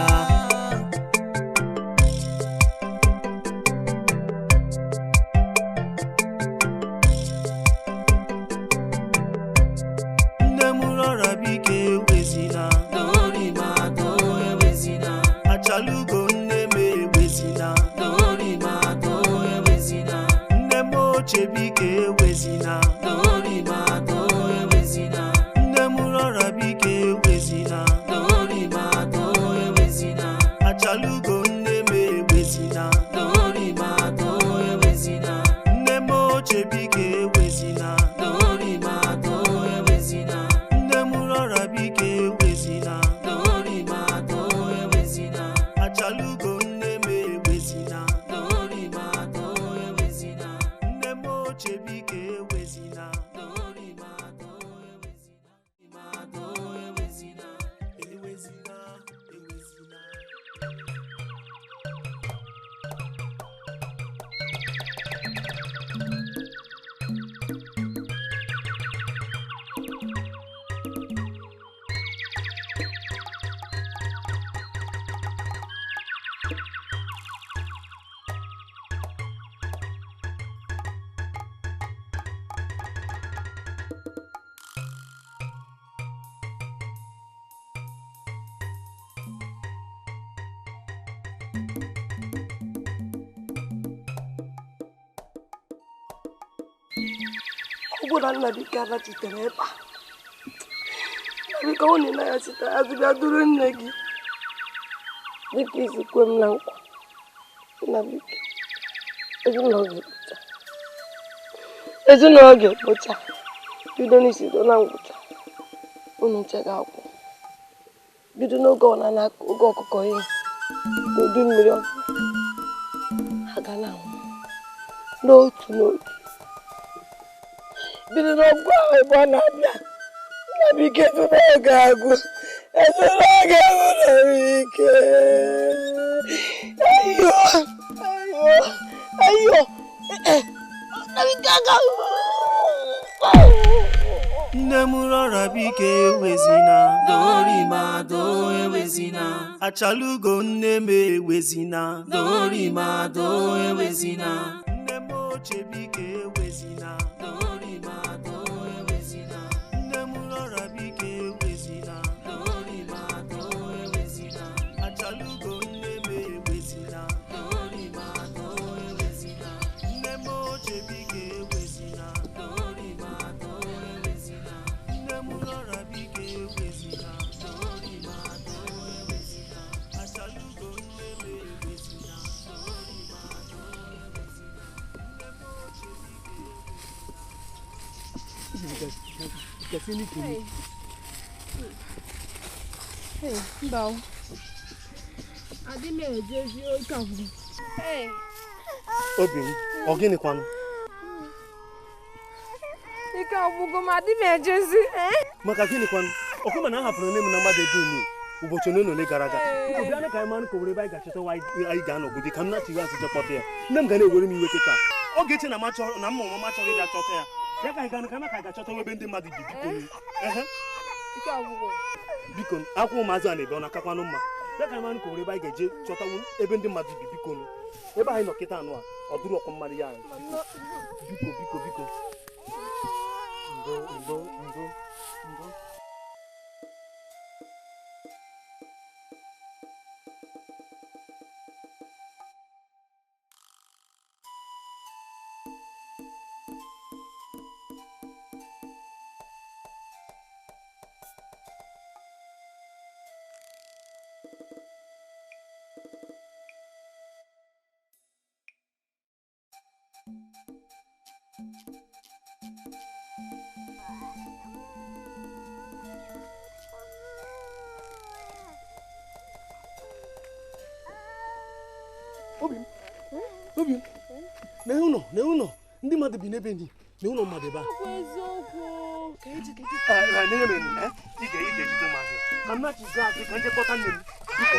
nne m rọra biko ewezina dorima do ewezina achalugo nne m ewezina dorima do ewezina nne m ochie biko ewezina dorima do ewezina nne m rọra biko ewezina dorima do ewezina achalugo nne m ewezina dorima do ewezina nne m ochie biko ewezina dorima do ewezina nne m rọra biko ewezina dorima do ewezina achalugo nne m ewezina dorima do ewezina nne m ochie biko ewezina dorima do ewezina do ewezina ewezina ewezina ọ bụrụ na Nnabike abachitere ebe a Nnabike onye na ya site azụbịa duru nne gị dịka isi kwe m na nkwa Nnabike ezinụlọ ga-ekpocha bido n'isi do na ngwụcha unu nche ga-akwụ bido n'oge ọna na oge ọkụkọ ihe n'udu mmiri aga na n'otu n'otu bido n'ọgụ ahụ ebe ọ na-abịa Nnabike ezinụlọ ga-agụ ezinụlọ ga-agụ Nnabike ayo Nnabike ga-agụ nne m rọra biko ewezina dorima do ewezina achalugo nne m ewezina dorima do ewezina nne m ochie biko ewezina dorima do ewezina nne m rọra biko ewezina dorima do ewezina achalugo nne m ewezina dorima do ewezina nne m ochie biko ewezina dorima do ewezina nne m rọra biko ewezina dorima do ewezina achalugo nne m ewezina dorima do ewezina nne m ochie biko Mba, adị m ejezi oke agwụ. Obi m, ọ gịnịkwanụ? Ike agwụgo m adị m ejezi. Maka gịnịkwanụ? Ọkwa mana a hapụrụ nne m na mmadụ ebe unu. ụbọchị ole gara aga biko bịa ka anyị mara ka ebe anyị ga-achọta anyị ga-anọgide ka m na-achịghị azụje kpọta ya nne m ga na-ewere m iwe kịta ọ ga-eche na mma ọmụma chọrọ ịga chọta ya bịa ka anyị ga ka anyị ga-achọta ebe ndị mmadụ bi biko akwụ ụmụazị a na-ebe ọ na-akakwanụ mma bịa ka anyị mara ka ebe anyị ga-eje chọta ebe ndị mmadụ bi biko ebe anyị nọ kịta anụ a ọ dụrụ ọkụ mmadụ ya biko ndo Obi, na ụlọ ndị mmadụ bi n'ebe ni na ụlọ mmadụ ebe a. Ị ga-ejide ụmụazị ka m na-achị gaa azụ ka njekọta nne m biko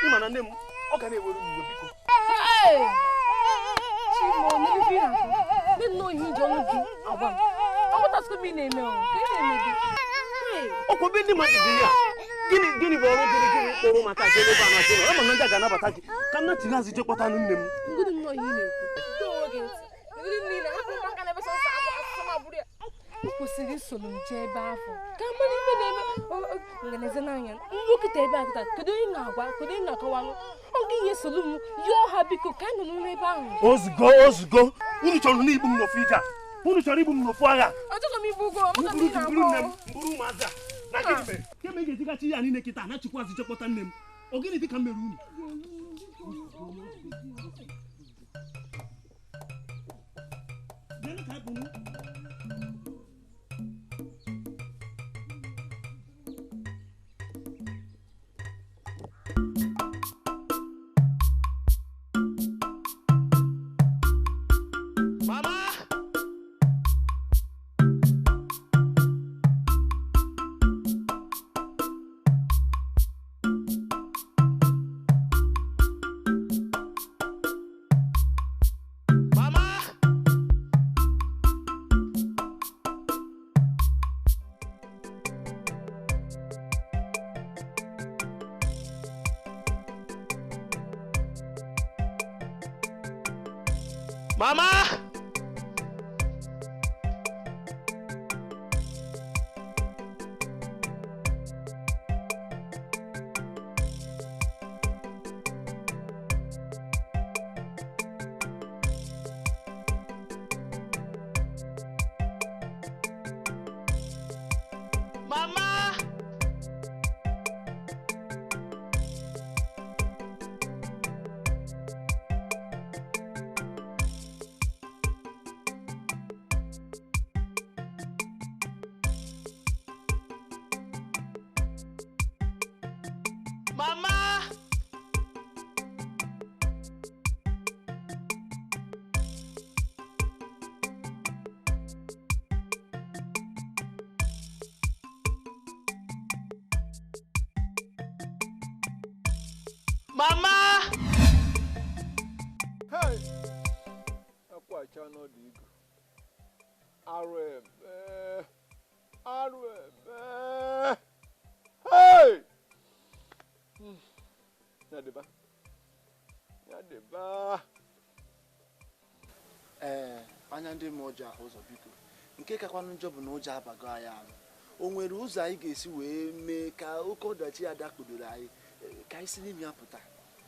ịma na nne m ọ ga na-ewere m iwe biko. Ọkwa ebe ndị mmadụ dị ya gịnị bụ ọrụ dịrị gịnị kpọrọ maka ebe a na-achị ọ ma na ndị a ga-anabata gị ka m na-achị azụ jekọta nne m. Kwesịrị isoro m jee ebe afọ ka mmadụ ife na-eme nganeze n'anya nkịta ebe a kịta kedu onye na-agwa kedu onye na-akọwalụ oge ihe solu m yọọ ha biko ka anyị nọ n'ebe ahụ ozugbo unu chọrọ n'igbu m n'ofu ije unu chọrọ igbu m n'ofu agha ọchọghị m igbu ụgwọ mburu ụmụazị a na gịnị mere kemgbe ị ga-ejigachi ya niile kịta na-achịkwa azụ chekpọta nne m ọ gịnị dị ka m mere unu Mama! Mama! Mama! Mama! Hey! Akwa channel Igbo. Arebe. Hey! Yadeba. Anya ndị ma ụjọ ahụ ụzọ biko. Nke kakwanụ njọ bụ na ụjọ abago anyị ahụ. O nwere ụzọ anyị ga-esi wee mee ka oke ọdachi ya dakpudoro anyị ka anyị si n'ime ya pụta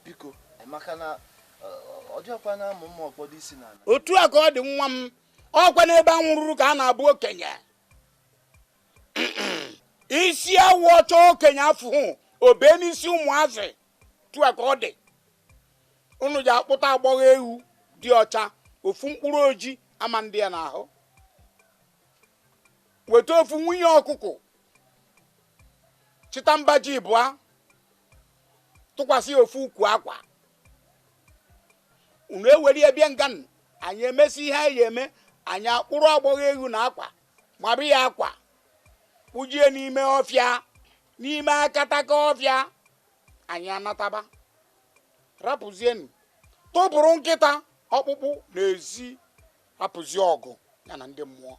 biko maka na ọ dịọkwa na amụ mma ọkpọdo isi n'ala. Otu a ka ọ dị nwa m ọkwa n'ebe anwụrụrụ ka a na-abụ okenye isi awụ ọcha okenye afụhụ obe n'isi ụmụazị tu a ka ọ dị unu ji akpụta agbọghọ ewu dị ọcha ofu mkpụrụ oji ama ndị ya n'ahụ weta ofu nwunye ọkụkọ chịta mba ji bụa tụkwasị ofu ukwu akwa unu ewere ebie ngan anyị emesi ihe anyị eme anyị akpụrụ agbọghọ ewu na akwa marụ ya akwa kpụjie n'ime ọfịa n'ime akataka ọfịa anyị anataba rapụzienu tụpụrụ nkịta ọkpụkpụ n'ezi rapụzie ọgụ ya na ndị mmụọ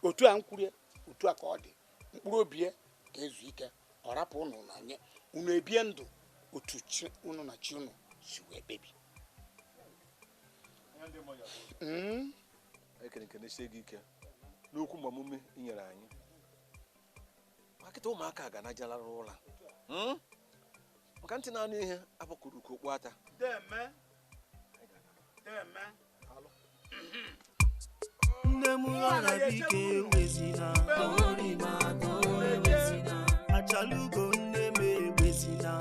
otu a nkwurie otu a ka ọ dị mkpụrụ obi ya ga-ezu ike ọ rapụ unu na nye unu ebie ndụ otu chi unu na chi unu si wee kpebi ekene sie gị ike n'okwu mgbamume inyere anyị makịta ụmụaka ga-anajalara ụra maka ntị na-anụ ihe abụkụrụ uko okpu ata nne m ọra bike ewezina achalugo nne m ewezina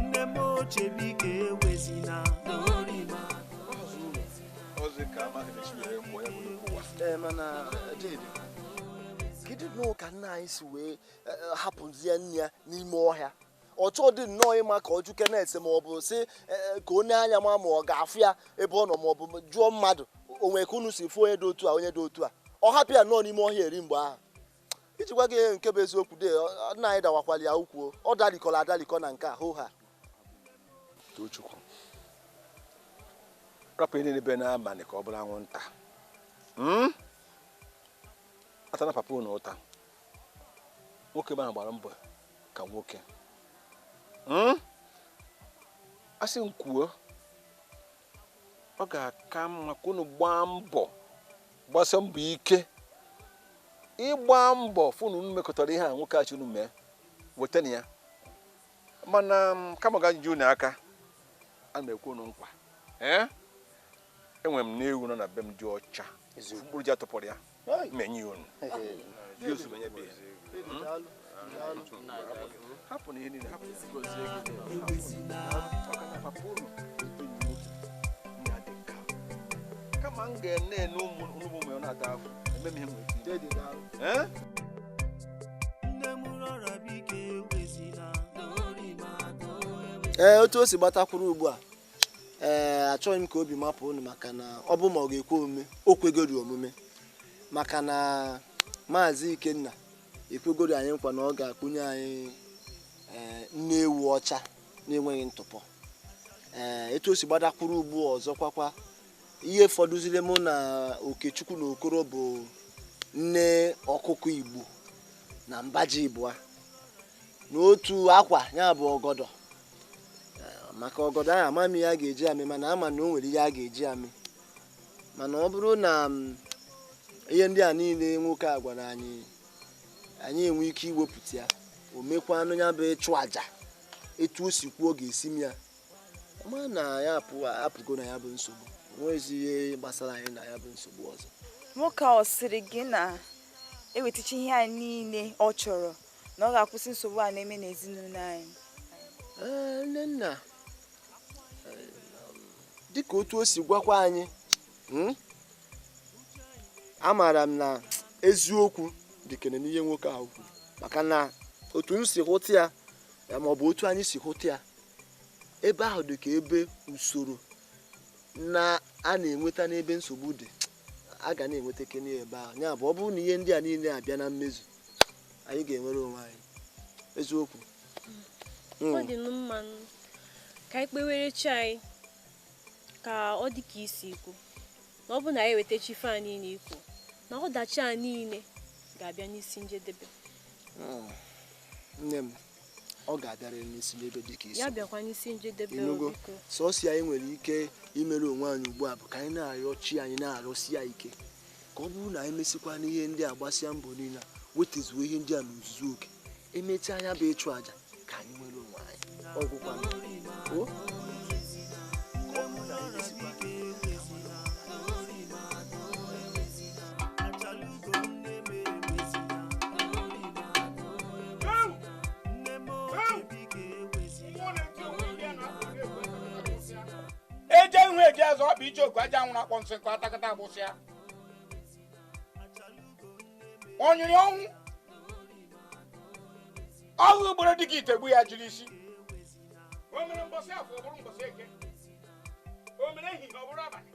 nne m oche bike ewezina mana kedu n'ụka nna anyị si wee hapụzie nne ya n'ime ọhịa ọchọ dị nnọọ ịma ka ọ jụke na-ese ma ọ bụ sị ka onye anya ma ọ ga-afụ ya ebe ọ nọ ma ọ bụ jụọ mmadụ onwe ka unu si fụ onye dị otu a onye dị otu a ọ hapụ ya nnọọ n'ime ọhịa eri mgbe ahụ iji gwa gị ihe nke bụ eziokwu de nna anyị dawakwala ya ukwu ọ dalikọrọ adalikọ na nke ahụ ha Tochukwu rapụ ihe n'ebe n'abalị ka ọ bụrụ anwụnta atana papa unu ụta nwoke ahụ gbara mbọ ka nwoke asị m kwuo ọ ga-aka mma ka unu gbaa mbọ gbasa mbọ ike ịgba mbọ funu unu mekọtara ihe a nwoke achị unu mee weta na ya mana kama ga jụ unu aka a na-ekwu unu nkwa enwere m n'ewu nọ na be m dị ọcha mkpụrụ ji atụpụrụ ya menye unu hapụ na ihe niile hapụ kama m ga-ene n'ụmụ m na-ata afọ eme m ihe otu o si gbatakwuru ugbu a achọghị m ka obi mapụ unu maka na ọ bụ ma ọ ga-ekwe omume o kwegori omume maka na maazị Ikenna ekwegori anyị nkwa na ọ ga-akpụnye anyị nne ewu ọcha na-enweghị ntụpọ etu o si gbadakwuru ugbu ọzọkwakwa ihe fọdụziri mụ na Okechukwu na Okoro bụ nne ọkụkọ Igbo na mbaji Igbo n'otu akwa ya bụ ọgọdọ maka ọgọdọ ahụ ama m ya ga-eji amị mana ama na o nwere ihe a ga-eji amị mana ọ bụrụ na ihe ndị a niile nwoke a gwara anyị enwe ike iwepụta ya o mekwa anụ ya bụ ịchụ àjà etu o si kwuo ga-esi m ya ma na ya apụgo na ya bụ nsogbu onwezi ihe gbasara anyị na ya bụ nsogbu ọzọ nwoke a ọ sịrị gị na ewetacha ihe a niile ọ chọrọ na ọ ga-akwụsị nsogbu a na-eme n'ezinụlọ anyị Nnenna dịka otu o si gwakwa anyị amaara m na eziokwu dịkere n'ihe nwoke ahụ kwuru maka na otu m si hụta ya ma ọ bụ otu anyị si hụta ya ebe ahụ dị ka ebe usoro a na-enweta n'ebe nsogbu dị a ga na-enweta kene ebe ahụ ya bụ ọ bụrụ na ihe ndị a niile abịa na mmezu anyị ga-enwere onwe anyị eziokwu ọ dị mma ka anyị kpewere chi anyị ka ọ dị ka isi ikwu na ọ bụ na anyị weta chi fa niile ikwu na ọdachi a niile ga-abịa n'isi njedebe nne m ọ ga-abịarịrị n'isi njedebe dị ka isi ya bịakwa n'isi njedebe biko sọsị anyị nwere ike imere onwe anyị ugbu a bụ ka anyị na-arịọ chi anyị na-arịọsi ya ike ka ọ bụrụ na anyị mesịkwa n'ihe ndị a gbasịa mbọ niile wetazuo ihe ndị a n'ozuzu oke emechaa anya bụ ịchụ àjà ka anyị nwere onwe anyị ọgwụkwa eje ihu eji azụ ọkpa iche okwu aja nwụrụ akpọ nsị nkọ atakata agbụsịa onyiri ọnwụ ọhụ ugboro dịka itegbu ya jiri isi o mere mbọsị afọ ọ bụrụ mbọsị eke o mere ehihie ọ bụrụ abalị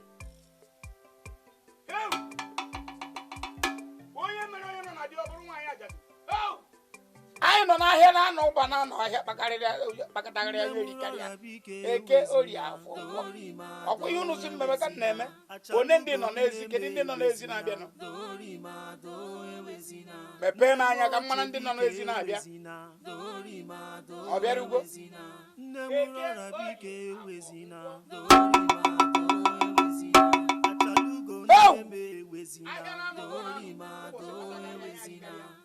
onye mere onye nọ na di ọ bụrụ nwaanyị ajadu n'ahịa na-anọ ụba na-anọ ahịa kpakọtagarị anya erikarịa eke ori afọ ọkwa ihe unu si mmemme ka na-eme one ndị nọ n'ezi kedu ndị nọ n'ezi na-abịanụ mepee n'anya ka mmana ndị nọ n'ezi na-abịa ọ bịara ugbo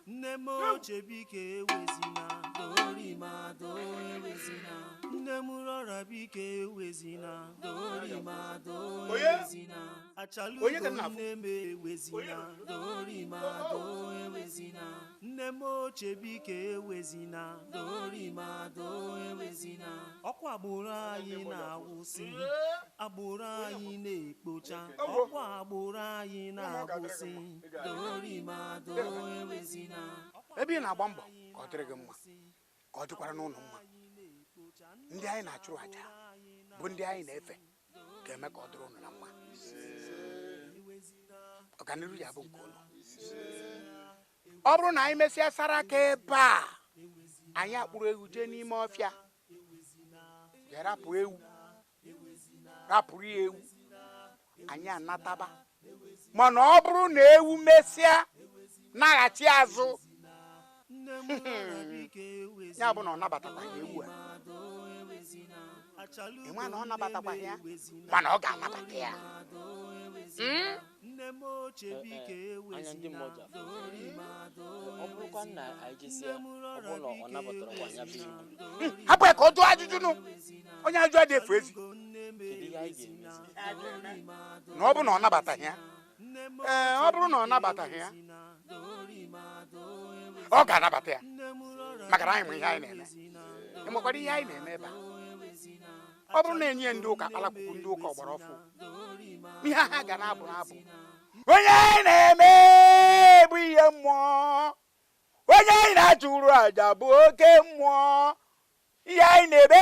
nne m ochie biko ewezina dorimado ewezina nne m rọra biko ewezina dorimado ewezina achalugo nne m ewezina dorimado ewezina nne m ochie biko ewezina dorimado ewezina ọkwa agbụrụ anyị na-awụsị agbụrụ anyị na-ekpocha ọkwa agbụrụ anyị na-agwụsị dorimado ewezina ebe ị na-agba mbọ ka ọ dịrị gị mma ka ọ dịkwara n'ụlọ mma ndị anyị na-achụrụ aja bụ ndị anyị na-efe ga-eme ka ọ dịrị ụnụ na mma ọganiru ya bụ nke ụlọ ọ bụrụ na anyị mesịa sara aka ebe a anyị akpụrụ ewu jee n'ime ọfịa ga-rapụ ewu rapụrụ ya ewu anyị anataba mana ọ bụrụ na ewu mesịa naghachi azụ ya bụ na ọ nabatakwaghị ewu a ịma na ọ nabatakwaghị ya mana ọ ga-anabata ya anya ndị mmadụ ọ bụrụkwa na anyị jesi ya ọ bụ na ọ nabatara kwa anya bụ iwu hapụ ya ka ọ jụọ ajụjụ nụ onye ajụ adị efu ezi kedu ihe anyị ga-emezi na ọ bụ na ọ nabataghị ya ọ bụrụ na ọ nabataghị ya ọ ga-anabata ya maka na anyị ma ihe anyị na-eme ịmakwara ihe anyị na-eme ebe a ọ bụrụ na enye ndị ụka alakpụkpụ ndị ụka ọgbara ọfụ ihe ha ga na-abụ n'abụ onye anyị na-eme bụ ihe mmụọ onye anyị na-achụrụ aja bụ oke mmụọ ihe anyị na-eme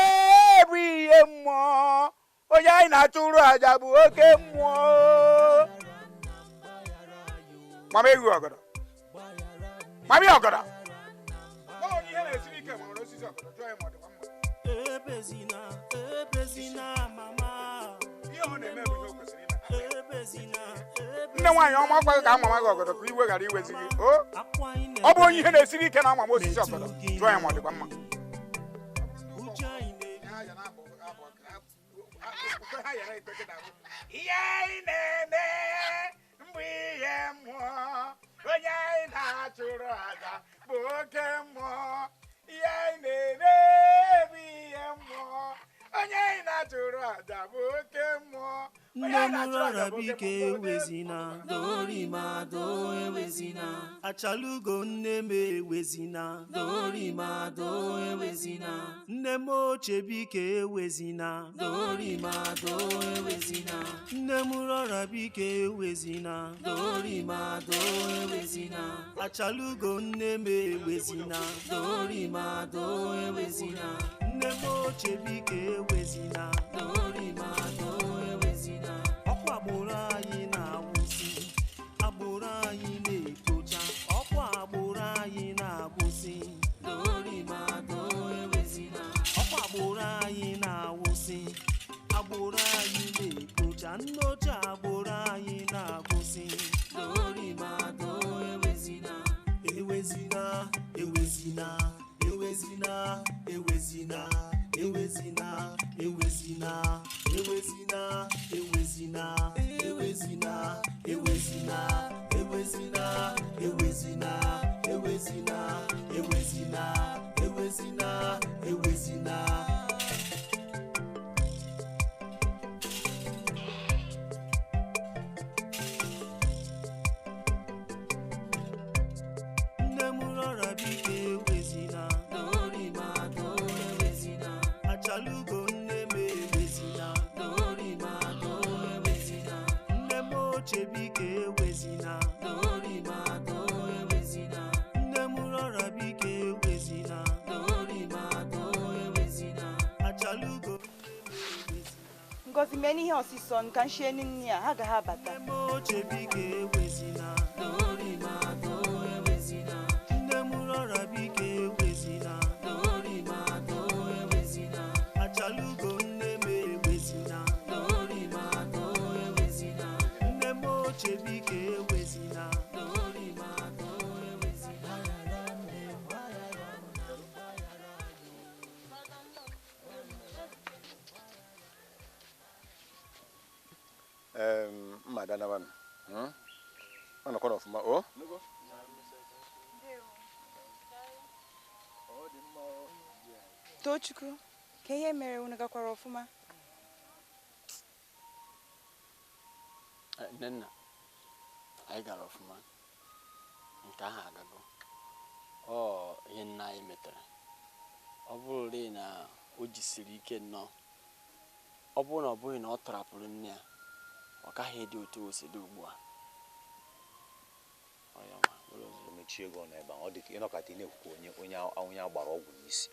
bụ ihe mmụọ onye anyị na-achụrụ aja bụ oke mmụọ mama ewu ọgọdọ mami ọgọdọ ihe na-esiri ike ma nwere osisi ọgọdọ jụọ ya ma ọ dịkwa mma ebezina mama ihe ọ na-eme bụ ihe o kwesịrị ime nne nwaanyị ọma akwaghị ka amama gị ọgọdọ ka iwe ghara iwezi gị ọ bụ onye ihe na-esiri ike na amama osisi ọgọdọ jụọ ya ma ọ dịkwa mma ihe anyị na-eme mgbe ihe mmụọ onye anyị na-achụrụ aja bụ oke mmụọ ihe anyị na-eme bụ ihe mmụọ onye anyị na-achụrụ aja bụ oke mmụọ nne m rọra biko ewezina dorimado ewezina achalugo nne m ewezina dorimado ewezina nne m ochie biko ewezina dorimado ewezina nne m rọra biko ewezina dorimado ewezina achalugo nne m ewezina dorimado ewezina nne m ochie biko ewezina dorimado ewezina ọkwa agbụrụ anyị na-agwụsị agbụrụ anyị na-ekpocha ọkwa agbụrụ anyị na-agwụsị dorimado ewezina ọkwa agbụrụ anyị na-agwụsị agbụrụ anyị na-ekpocha nnocha agbụrụ anyị na-agwụsị dorimado ewezina ewezina ewezina ewezina ewezina ewezina ewezina ewezina ewezina ewezina ewezina ewezina ewezina ewezina ewezina ewezina ewezina nne m rọra biko ewezina dorimado ewezina achalugo nne m ewezina dorimado ewezina nne m ochie biko ewezina dorimado ewezina nne m rọra biko ewezina dorimado ewezina achalugo Ngozi mee n'ihe ọsịsọ nka nshie nne ya ha gaghị abata nne m ochie biko ewezina dorimado ewezina nne m rọra biko ewezina Adanaban. Ana kono fuma o. Tochukwu, ka ihe mere unu gakwara ọfụma? Nnenna, anyị gara ọfụma. Nke ahụ agago. Ihe nna anyị metere. Ọ bụrụ na o jisiri ike nnọọ. Ọ bụrụ na ọ bụghị na ọ tọrapụrụ nne ya, ọ gaghị dị otu o si dị ugbu a. Mechie ego n'ebe ọ dị ka ịnọkọta na-ekwu onye agbara ọgwụ n'isi.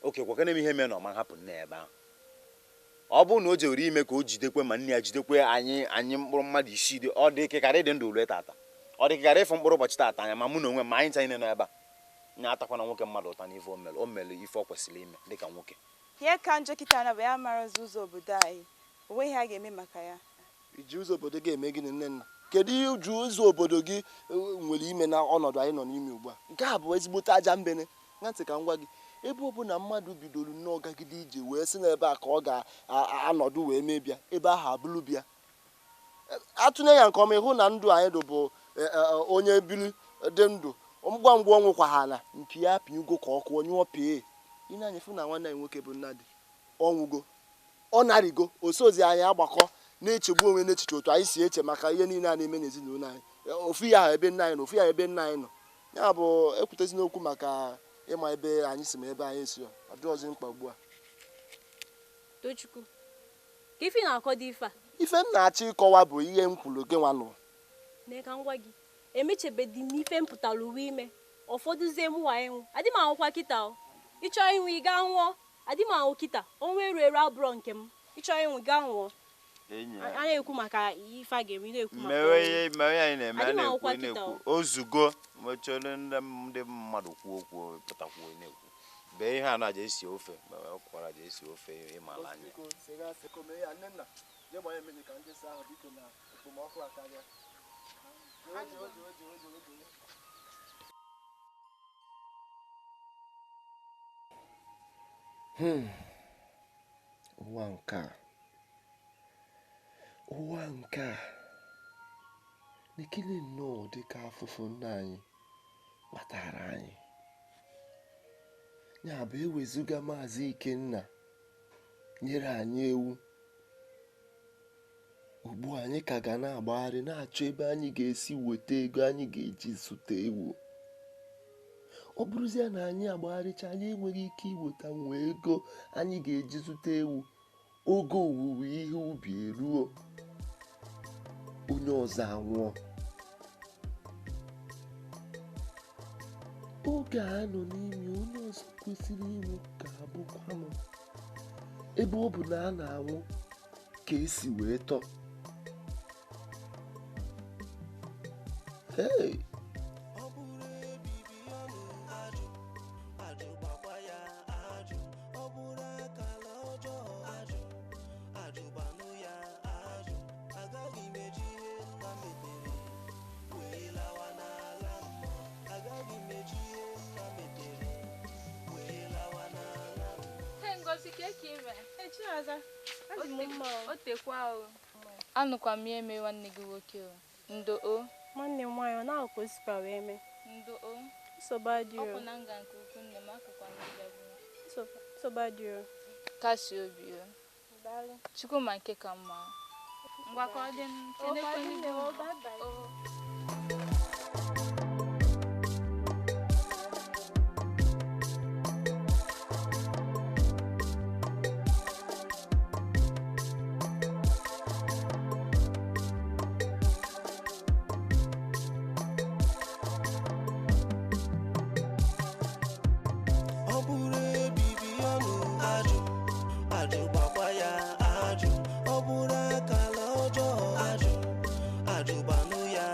Oke kwakene m ihe mere na ọma hapụ nne ebe ahụ. Ọ bụrụ na o jewere ime ka o jidekwe ma nne ya jidekwe anyị mkpụrụ mmadụ isii dị, ọ dị kekarị dị ndụ ule tata. Ọ dị kekarị ịfụ mkpụrụ ụbọchị tata anya ma mụ na onwe m ma anyị ncha nọ ebe a. Nya atakwana nwoke mmadụ ụta n'ife o mere ife ọ kwesịrị ime dịka nwoke. Ihe ka njọ kịta na bụ ya mara ụzọ obodo anyị. O nweghị ha ga-eme maka ya. Iji ụzọ obodo ga-eme gịnị Nnenna? Kedu ihe uju ụzọ obodo gị nwere ime na ọnọdụ anyị nọ n'ime ugbu a? Nke a bụ ezigbote aja mbene. Na ntị ka m gwa gị, ebe ọ bụ na mmadụ bidoro nnọọ gagide ije wee sị n'ebe a ka ọ ga-anọdụ wee mebịa, ebe ahụ abụlụ bịa. Atụnye ya nke ọma ịhụ na ndụ anyị bụ onye bili dị ndụ ngwa ngwa ọnwụ kwa ha na mpi ya pịa ugo ka ọkụ onye ọpịa. Ị na-anya fụ na nwanne anyị nwoke bụ Nnadị ọnwụgo, ọ narịgo, osozi anyị agbakọ na-echegbu onwe n'echiche otu anyị si eche maka ihe niile a na-eme n'ezinụlọ anyị. Ofu ya ebe nna anyị nọ, ofu ya ebe nna anyị nọ. Ya bụ ekwutezi n'okwu maka ịma ebe anyị si ma ebe anyị si ọ dịghịzi mkpa ugbu a. Tochukwu, ka ife na-akọdo ife a? Ife m na-achọ ịkọwa bụ ihe m kwuru gị nwa nụ. Ka ngwa gị, emechebedi m ife m pụtara uwe ime, ụfọdụzie m wa ịnwụ. Adị m ahụkwa kịta o. Ịchọ ịnwụ ị gaa nwụọ. Adị m ahụ kịta, ọnwa eru abụrọ nke m. Ịchọ ịnwụ gaa nwụọ. A na-ekwu maka ife a ga-eme, na-ekwu maka mewe anyị na-eme a na-ekwu ozugo mechọrọ ndị mmadụ kwuo okwu pụtakwuo na-ekwu bee ihe a na-aja esi ofe ọkwara aja esi ofe ịmala anya ụwa nke a n'ekele nnọọ dịka afụfụ nna anyị kpatara anyị. Ya bụ ewezuga Maazị Ikenna nyere anyị ewu, ugbu anyị ka ga na-agbagharị na-achọ ebe anyị ga-esi weta ego anyị ga-eji zụta ewu. Ọ bụrụzie na anyị agbagharịcha, anyị enweghị ike iweta nwa ego anyị ga-eji zụta ewu. Oge owuwe ihe ubi eruo, onye ọzọ anwụọ. Oge a nọ n'ime onye ọzọ kwesịrị ịnwụ ka abụkwanụ. Ebe ọ bụ na a na-anwụ ka esi wee tọọ. Anụkwa m ya eme nwanne gị nwoke o. Ndo o. Nwanne m nwanyị ọ na-akụ osikwa wee mee. Ndo o. Nsogbu adịrọ. Ọ bụ na nga nke ukwu nne m akụkwa n'ụjọ bụ. Nsogbu adịrọ. Kasi obi o. Chukwu ma nke ka mma. Ngwa ka ọ dị Ajụbanụ ya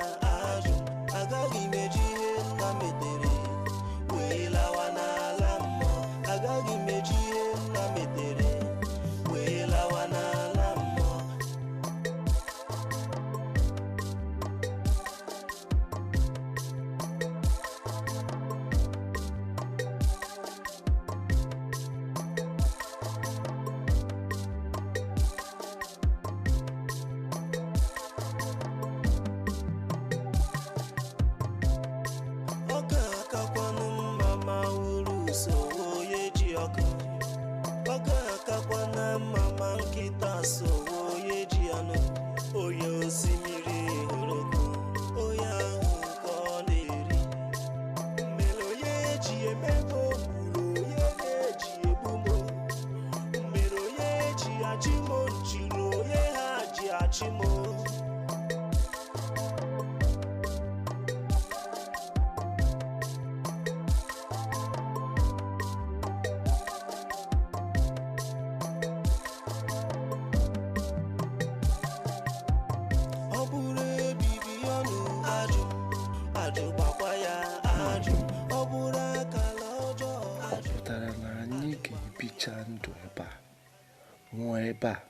ebe a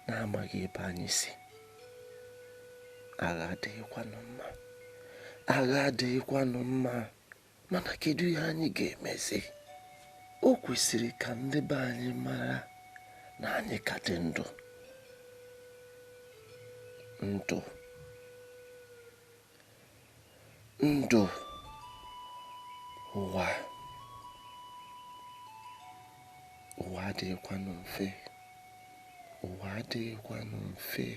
na-amaghị ebe anyị si. Agha adịghịkwanụ mma. Agha adịghịkwanụ mma. Mana kedu ihe anyị ga-emezi? O kwesịrị ka ndị be anyị mara na anyị ka dị ndụ. Ndụ ụwa adịghịkwanụ mfe. Ụwa adịghịkwanụ mfe.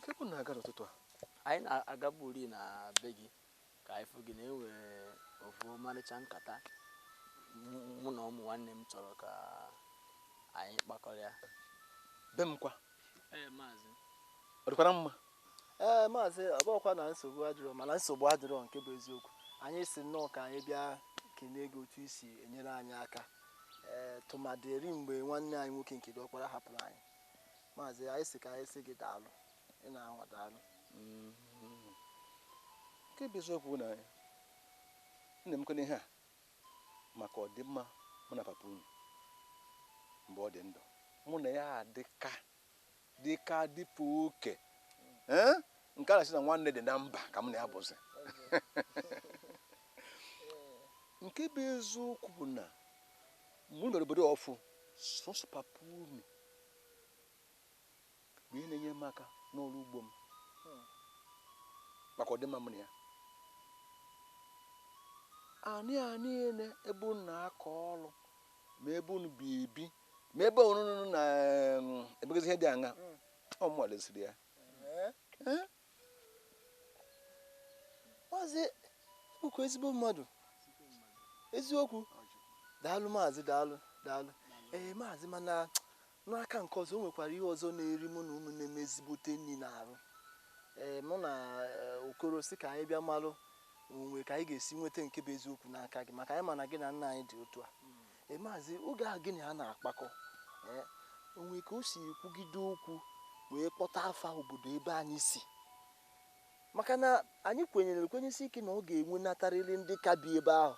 Kepụ na-aga n'ụtụtụ a? Anyị na-agabu uri na be gị ka anyị fụ gị na-enwere ofu ọmarịcha nkata mụ na ụmụ nwanne m chọrọ ka anyị kpakọrịa. Be m kwa? Maazị. Ọ dịkwara mma? Maazị, ọ bụrụkwa na nsogbu adịrọ, mana nsogbu adịrọ nke bụ eziokwu. Anyị si nnọọ ka anyị bịa kene gị otu isi enyere anyị aka. Tụmadị eri mgbe nwanne anyị nwoke nke Diọkpara hapụrụ anyị. Maazị, anyị si ka anyị si gị daalụ. Ị na-anwa daalụ. Nke bụ eziokwu na nna m kwene ihe a maka ọdịmma mụ na papa unu mgbe ọ dị ndụ. Mụ na ya dịka dịpụ oke. Nke a na-asị na nwanne dị na mba ka mụ na ya bụzi. Nke bụ eziokwu bụ na mụ nọrọ obodo ọfụ sọsọ papa unu bụ ihe na-enye m aka n'ọrụ ugbo m maka ọdịmma m na ya. Anyị niile ebe unu na-akọ ọrụ ma ebe unu bi ebi ma ebe unu na-emegozi ihe dị aṅa ọmụma lesiri ya. Maazị bụkwa ezigbo mmadụ. Eziokwu. Daalụ maazị, daalụ. Maazị, mana n'aka nke ọzọ o nwekwara ihe ọzọ na-eri mụ na ụmụnne m ezigbote nri na-arụ. Mụ na Okoro si ka anyị bịa malụ onwe ka anyị ga-esi nweta nke bụ eziokwu n'aka gị maka anyị ma na gị na nna anyị dị otu a. Maazị, oge a gịnị ha na-akpakọ onwe ka o si kwugide okwu wee kpọta afa obodo ebe anyị si, maka na anyị kwenyesi ike na ọ ga-enwe natarịrị ndị ka bi ebe ahụ.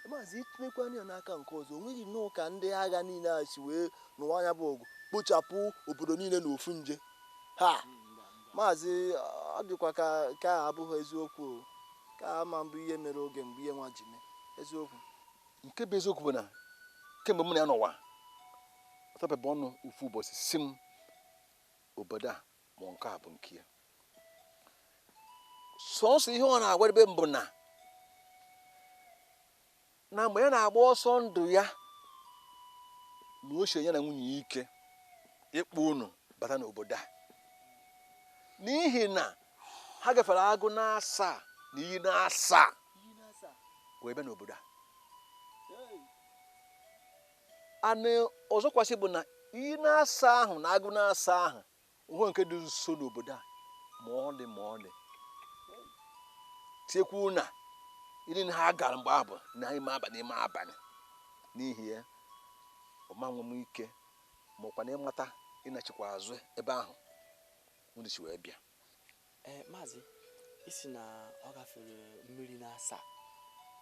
Maazị, itinyekwa anya n'aka nke ọzọ o nweghị nnọọ ka ndị agha niile a si wee n'ụwa anya bụ ọgụ kpochapụ obodo niile na ofu nje ha. Maazị, ọ dịkwa ka nke a abụghị eziokwu. Ka ama mbụ ihe mere oge mgbe ihe nwa ji mee eziokwu. Nke bụ eziokwu bụ na kemgbe m na ya n'ụwa ọtọpebe ọnụ ofu ụbọchị si m obodo a ma nke a bụ nke ya. Sọnsọ ihe ọ na-agwadebe m bụ na mgbe ya na-agba ọsọ ndụ ya na ochie ya na nwunye ike ịkpọ unu bata n'obodo a n'ihi na ha gafere agụ na-asaa na iyi na-asaa wee bịa n'obodo a. Anị ọzọkwasị bụ na iyi na-asa ahụ na agụ na-asa ahụ ụhọ nke dị nso n'obodo a ma ọlị tiekwu na ndị ha gara mgbe ahụ na ime abalị n'ihi ya ọmanwe m ike ma ọkwa na ịmata ịnachikwa azụ ebe ahụ unu si wee bịa. Maazị, isi na ọ gafere mmiri na-asa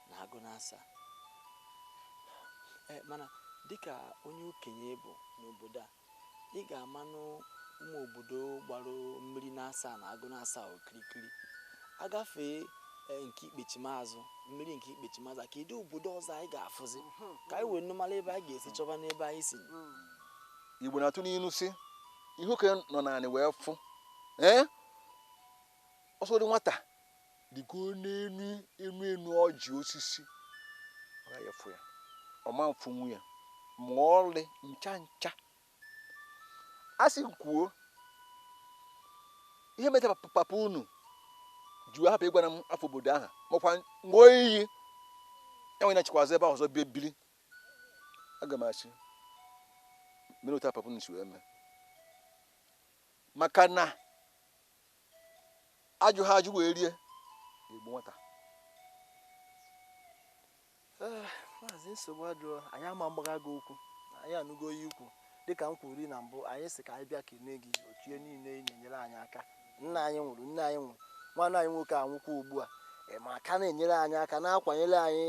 na agụ na-asa mana dịka onye okenye bụ n'obodo a ị ga-amanụ ụmụ obodo gbara mmiri na-asa na agụ na-asa okirikiri agafee nke ikpechimazụ mmiri nke ikpechimazụ kedu obodo ọzọ anyị ga-afụzi ka anyị wee nụmara ebe anyị ga-esi chọba n'ebe anyị si. Igbo na-atụ n'inu si ihe okenye nọ naanị wee fụ ọsọ dị nwata dịgo n'enu ọjị osisi ọ gaghị efu ya ọma mfunwu ya ma ọlị ncha ncha a sị kwuo ihe metara papa unu ji hapụ ịgwa m afọ obodo ahụ makwa ṅụọ iyi enwe na chịkwazị ebe ọzọ bie biri aga m achị mere otu papa unu si wee mee maka na ajụ ha ajụ wee rie ga-egbu nwata. Maazị nsogbu adịrọ anyị ama mgbaga gị okwu anyị anụgo ya ikwu dịka m kwuru na mbụ anyị sị ka anyị bịa kene gị ochie niile ị na-enyere anyị aka nna anyị nwụrụ nwanne anyị nwoke anwụkwa ugbu a ma aka na-enyere anyị aka na-akwanyere anyị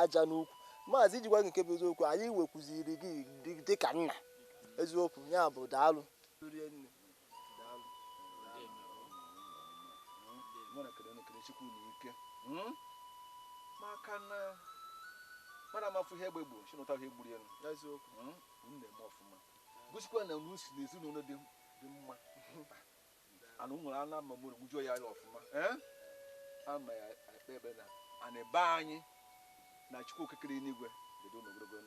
aja n'ukwu maazị iji gwa gị nke bụ eziokwu anyị wekwuziri gị dịka nna eziokwu ya bụ daalụ maka na mana amafu ihe egbe gburu chinụta ihe gburu elu eziokwu na-eme ọfụma gosikwa na unu si n'ezinụlọ dị mma ana nwere ana ma mụrụ gbujuo ya ọfụma ama ya ekpe ebe na ana ebe anyị na Chukwu okekere n'igwe dedo n'ogologo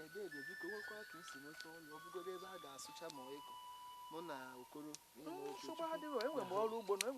ndụ dede biko nwekwa ka isi nweta ọrụ ọ bụgodo ebe a ga-asụcha ma ịkọ mụ na Okoro enwe m ọrụ ugbo na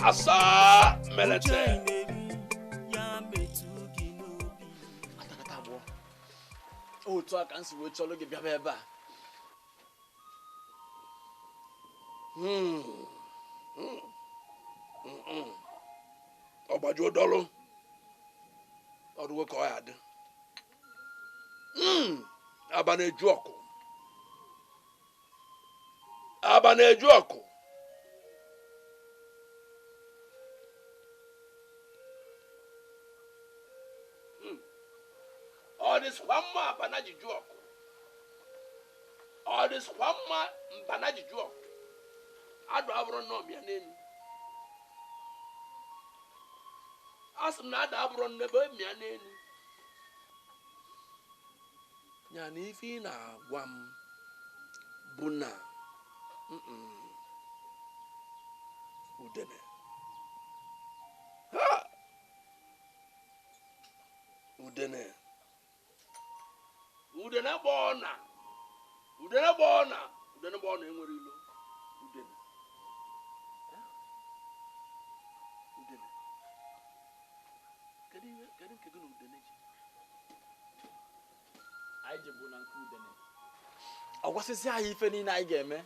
asa melete otu aka nsi wee chọrọ gị bịaba ebe a ọgbajuo dọlụ ọdụwe ka ọ ya dị aba na-eju ọkụ dịsịkwa mma abana jiju ọkụ ọ dịsịkwa mma mbana jiju ọkụ adụ abụrụ nnọọ mịa n'elu asị m na ada abụrụ nnebe mịa n'elu ya na ife ị na-agwa m bụ na udene udene gba ọna enwere ilo udene kedu nke gị na udene ji anyị ji bụ na nke udene ọ gwasịsị anyị ife niile anyị ga-eme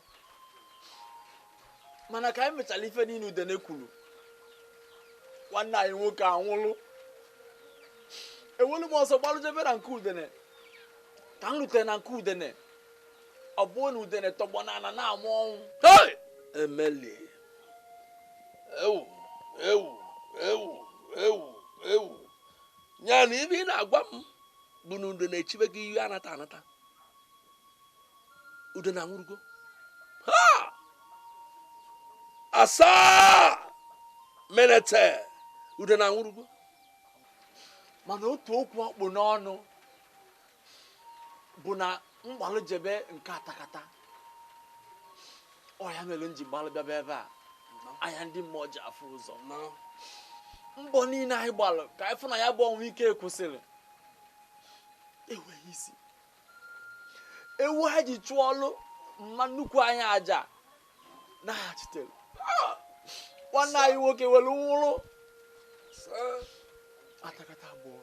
mana ka anyị mechara ife niile udene kwuru nwanne anyị nwoke anwụlụ ewelu m ọsọ gbalụjebe na nke udene ka m rutere na nke udene ọ bụrụ na udene tọgbọ n'ala na-amụ ọnwụ emeli ewu nya na ibe ị na-agwa m bụ na udene echibe gị ihe anata anata udene anwụrụgo asaa menete udene anwụrụgo mana otu okwu ọkpụ n'ọnụ bụ na mgbalụ jebe nke atakata ọ ya mere m ji gbalụ bịaba ebe a anya ndị mmụọ ji afụ ụzọ mbọ niile anyị gbalụ ka anyị fụ na ya bụ ọnwụ ike kwụsịrị enweghị isi ewu ha ji chụọ ọlụ mma nnukwu anyị aja naghachitere nwanne anyị nwoke were nwụrụ atakata abụọ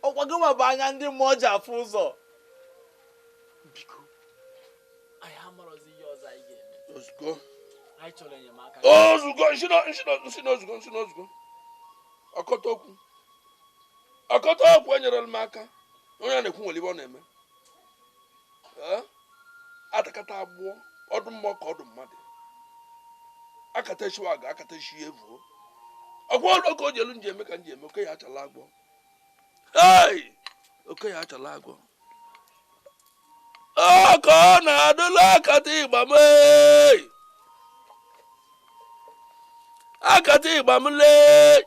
ọkwa gị nwa bụ anya ndị mmụọ ji afụ ụzọ biko anyị amarọzi ihe ọzọ anyị ga-eme ozugbo anyị chọrọ enyemaka ozugbo nsi n'ozugbo ọkọta okwu enyere m aka onye a na-ekwu nwere ibe ọ na-eme atakata abụọ ọdụ mmụọ ka ọdụ mmadụ akata shiwa ga akata shi evuo ọgwa ọrụ ka o ji elu nji eme ka nji eme oke ya achala agwọ oke ya achala agwọ ka ọ na-adụla akata ịgba m akata ịgba m lee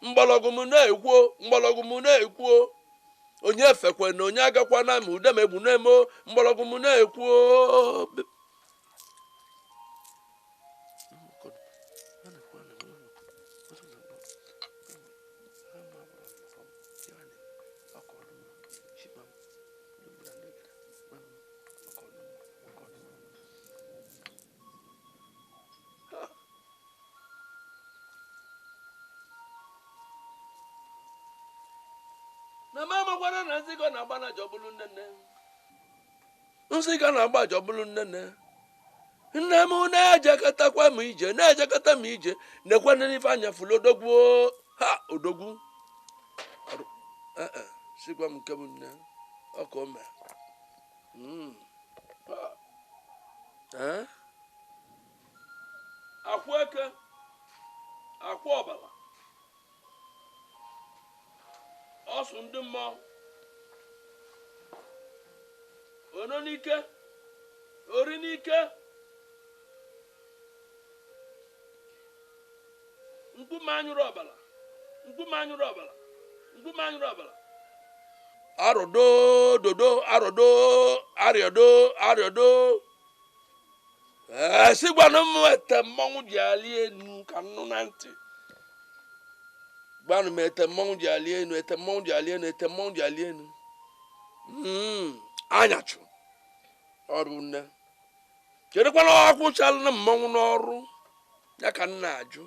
mgbọrọgwụ m na-ekwuo onye fekwe na onye agakwa na ma ude m egbu na-emo mgbọrọgwụ m na-ekwuo na mama gwara na nziga na-agba na jọbụlụ nnenne nziga na-agba jọbụlụ nnenne nne m na-ejekọtakwa m ije na-ejekọta m ije nekwana n'ife anya fụlụ odogwu ha odogwu sigwa m nke bụ nne ọka ome akwụ eke akwụ ọbala ọsụ ndị mmụọ ono n'ike ori n'ike mkpume anyụrụ ọbala arọdo dodo arọdo arịọdo sigwana m ete mmọnwụ ji ali enu ka nnụ na ntị gbanụ m ete mmọnwụ ji ali enu anyachụ ọrụ nne kedụkwana ọkwụchala na mmọnwụ n'ọrụ ya ka nna ajụ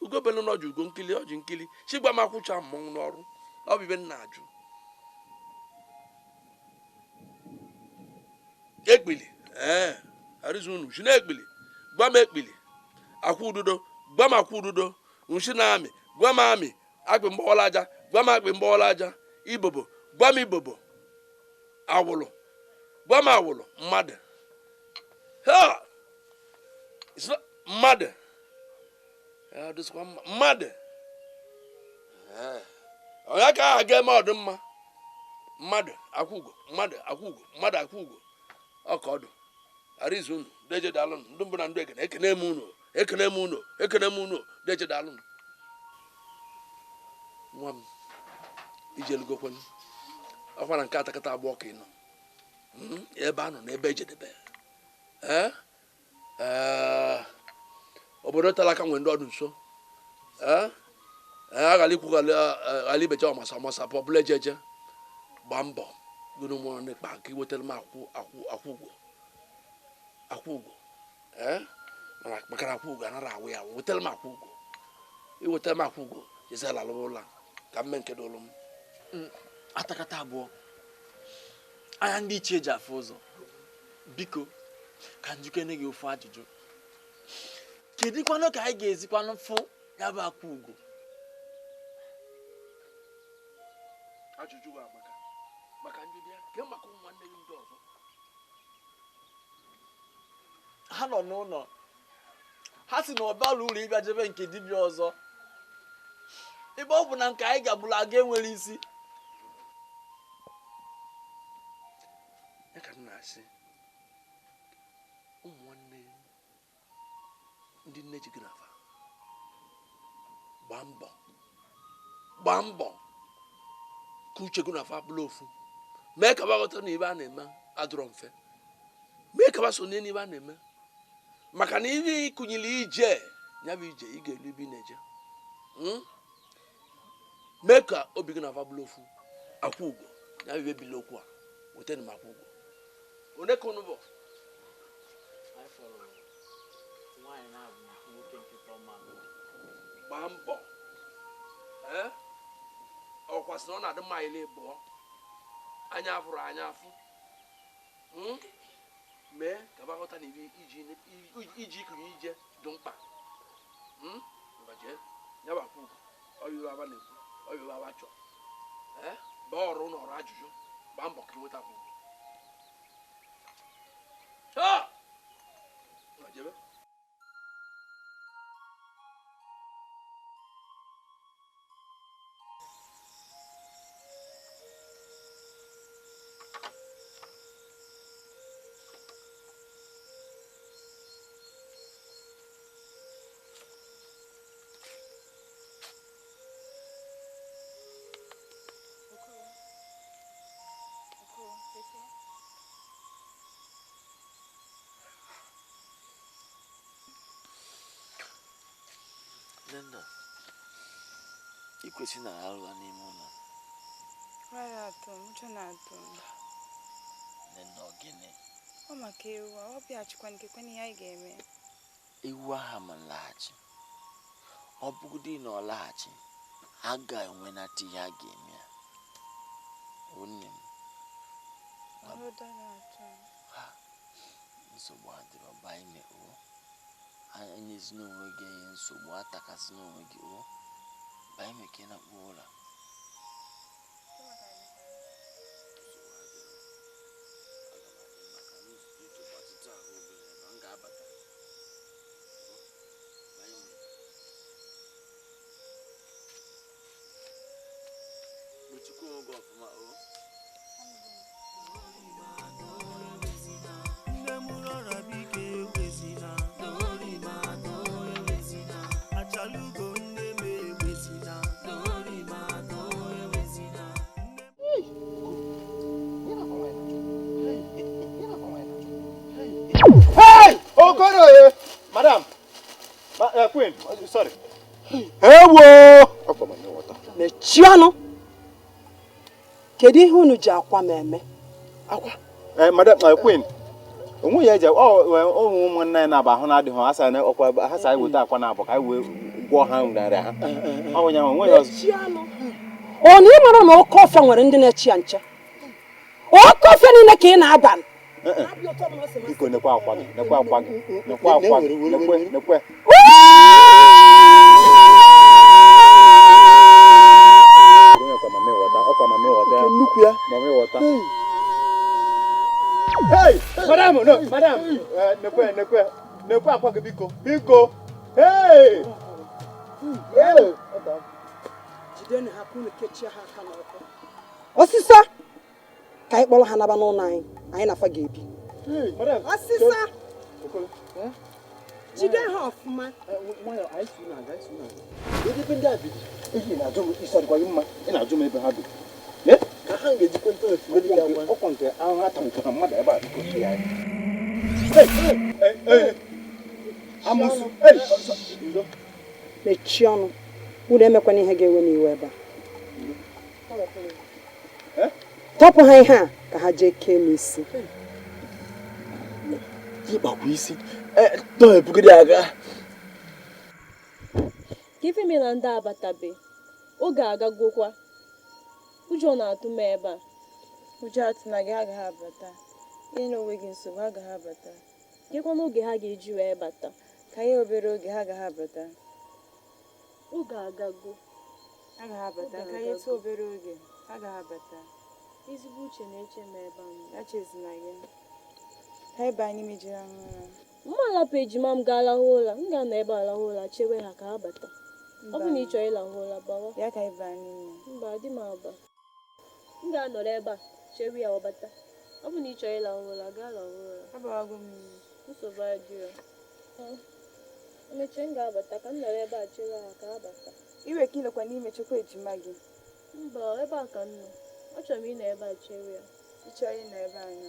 ugobelu n'ọjụ ugo nkili ọjị nkili chigba m akwụcha mmọnwụ n'ọrụ ọ bụ ibe nna ajụ ekpili arizunu shi na ekpili gwa m ekpili akwụ ududo gwa m akwụ ududo nshi na amị gwa m amị akpị mgbọwala aja gwa m akpị mgbọwala aja ibobo gwa m ibobo awụlụ gwa m awụlụ mmadụ mmadụ onye ka aha ga-eme ọdụmma mmadụ akwụgo ọka ọdụ arizu unu dejedalụ ndị mbụ na ndị ekene ekene m unu dejedalụ nwa m ijelugokwen ọkwa na nke atakata abụọ ka ị nọ ebe a nọ n'ebe ejedebe obodo talaka nwere ndị ọdụ nso aghala ikwu ghala ibecha ọmasa pọbụla ejeje gbaa mbọ gụrụ mụrụ n'ịkpa ka iwetara m akwụgwọ maka na akwụgwọ anara awụ ya wetara m akwụgwọ iwetara m akwụgwọ jezela alụla ka mme nke dụlụ m atakata abụọ anya ndị ichie ji afụ ụzọ biko ka njikene gị ofu ajụjụ kedụkwanụ ka anyị ga-ezikwanụ fụ ya bụ akwa ugo ajụjụ bụ maka ndị bịa ke maka ụmụ nwanne gị ndị ọzọ ha nọ n'ụlọ ha si na ọbara ụlọ ịbịa jebe nke dibịa ọzọ ebe ọ bụ na nke anyị ga-abụla aga enwere isi ya ka m na-asị ụmụ nwanne ndị nne ji gị nafa gbaa mbọ ka uche gị nafa bụla ofu mee ka baghọta na ibe a na-eme adụrọ mfe mee ka basonye n'ibe a na-eme maka na ibe ịkụnyere ije ya bụ ije ị ga-elu ibe ị na-eje mee ka obi gị nafa bụla ofu akwa ugo ya bụ ibe bila okwu a wetara m akwa ugo one ka unu bụ gbaa mbọ ọkwa sị na ọ na-adị mma ile bụọ anya afụrụ anya afụ mee ka baghọta na iji ikunye ije dị mkpa mbaje nyabakwa ugwu ọyụrụ aba na-ekwu ọyụrụ aba chọọ baa ọrụ na ọrụ ajụjụ gbaa mbọ ka iwetakwa ugwu jebe Nenda, ị kwesịrị na alụla n'ime ụlọ. Ụjọ na-atụ m. Nenda, ọ gịnị? Ọ maka ewu a, ọ bịachikwa nkekwe n'ihe anyị ga-eme. Ewu aha ma nlaghachi. Ọ bụgodị na ọ laghachi, a ga-enwe nata ihe a ga-eme ya. Onye m. Ụjọ na-atụ m. Nsogbu adịrọ ọba ime o. Anyezi n'onwe gị enye nsogbu atakasị n'onwe gị o banye meke na kpuo ụlọ mechikwa oge ọfụma o Hey! Oh, God, madam. Queen, sorry. Hey, whoa! Mechiano. Kedu ihe unu ji akwa meme? Akwa? Madam, Queen. Onwe ya je ụmụ nne na aba hụ na adịghị asa na ọkwa ha sa weta akwa na abọ ka we gwọ ha nrarị ha. Ọ nya onwe ya ọzọ. Ọ na ịmara na oke ofe nwere ndị na-echi ya nche. Oke ofe niile ka ị na-aba. Biko nekwa akwa gị, nekwa akwa gị, nekwa akwa gị, nekwe. Hey, madam, no, madam. Nekwe akwa gị biko. Hey! jidenu ha ka unu kechie ha aka n'ọkụ ọsịsa ka anyị kpọrọ ha naba n'ụlọ anyị na-afa ga-ebi ọsịsa jide ha ọfụma ebe ndị a bi ehi na-ajụ m isi ọdịkwa gị mma ị na-ajụ m ebe ha bi ka ha ga-ejikwa ọkwa nke ahụ ha tankwara mmadụ ebe a biko ya amụsụ mechie ọnụ unu emekwana ihe ga-ewe n'iwe ebe a tọpụ ha ihe a ka ha jee kee n'isi ịkpakwa isi tọhepụgide aga ka ife mi na ndị abatabe oge agagokwa ụjọ na-atụ m ebe a ụjọ atụ na gị agaghị abata ihe na onwe gị nsogbu agaghị abata gekwa n'oge ha ga-eji wee bata ka ihe obere oge ha agaghị abata oge agago agaghị abata ka ihe tụ obere oge ha agaghị abata ezigbo uche na-eche m ebe a ya chezina gị ha ebe anyị mejiri ahụ ụra mma alapụ ejima m gaa lahụ ụra m ga-anọ ebe a lahụ ụra chewe ha ka ha bata ọ bụ na ị chọrọ ịlahụ ụra bawa ya ka ebe anyị mba dị m aba m ga-anọrọ ebe a chewe ya ọbata ọ bụ na ị chọrọ ịlahụ ụra gaa lahụ ụra abawago m nsogbu adịrọ emechie m ga-abata ka m nọrọ ebe a chewe ha ka ha bata iwe ka ilekwa n'ime chekwa ejima gị mba ebe a ka m nọ achọrọ m ịnọ ebe a chewe ya ị chọrọ ịnọ ebe anyị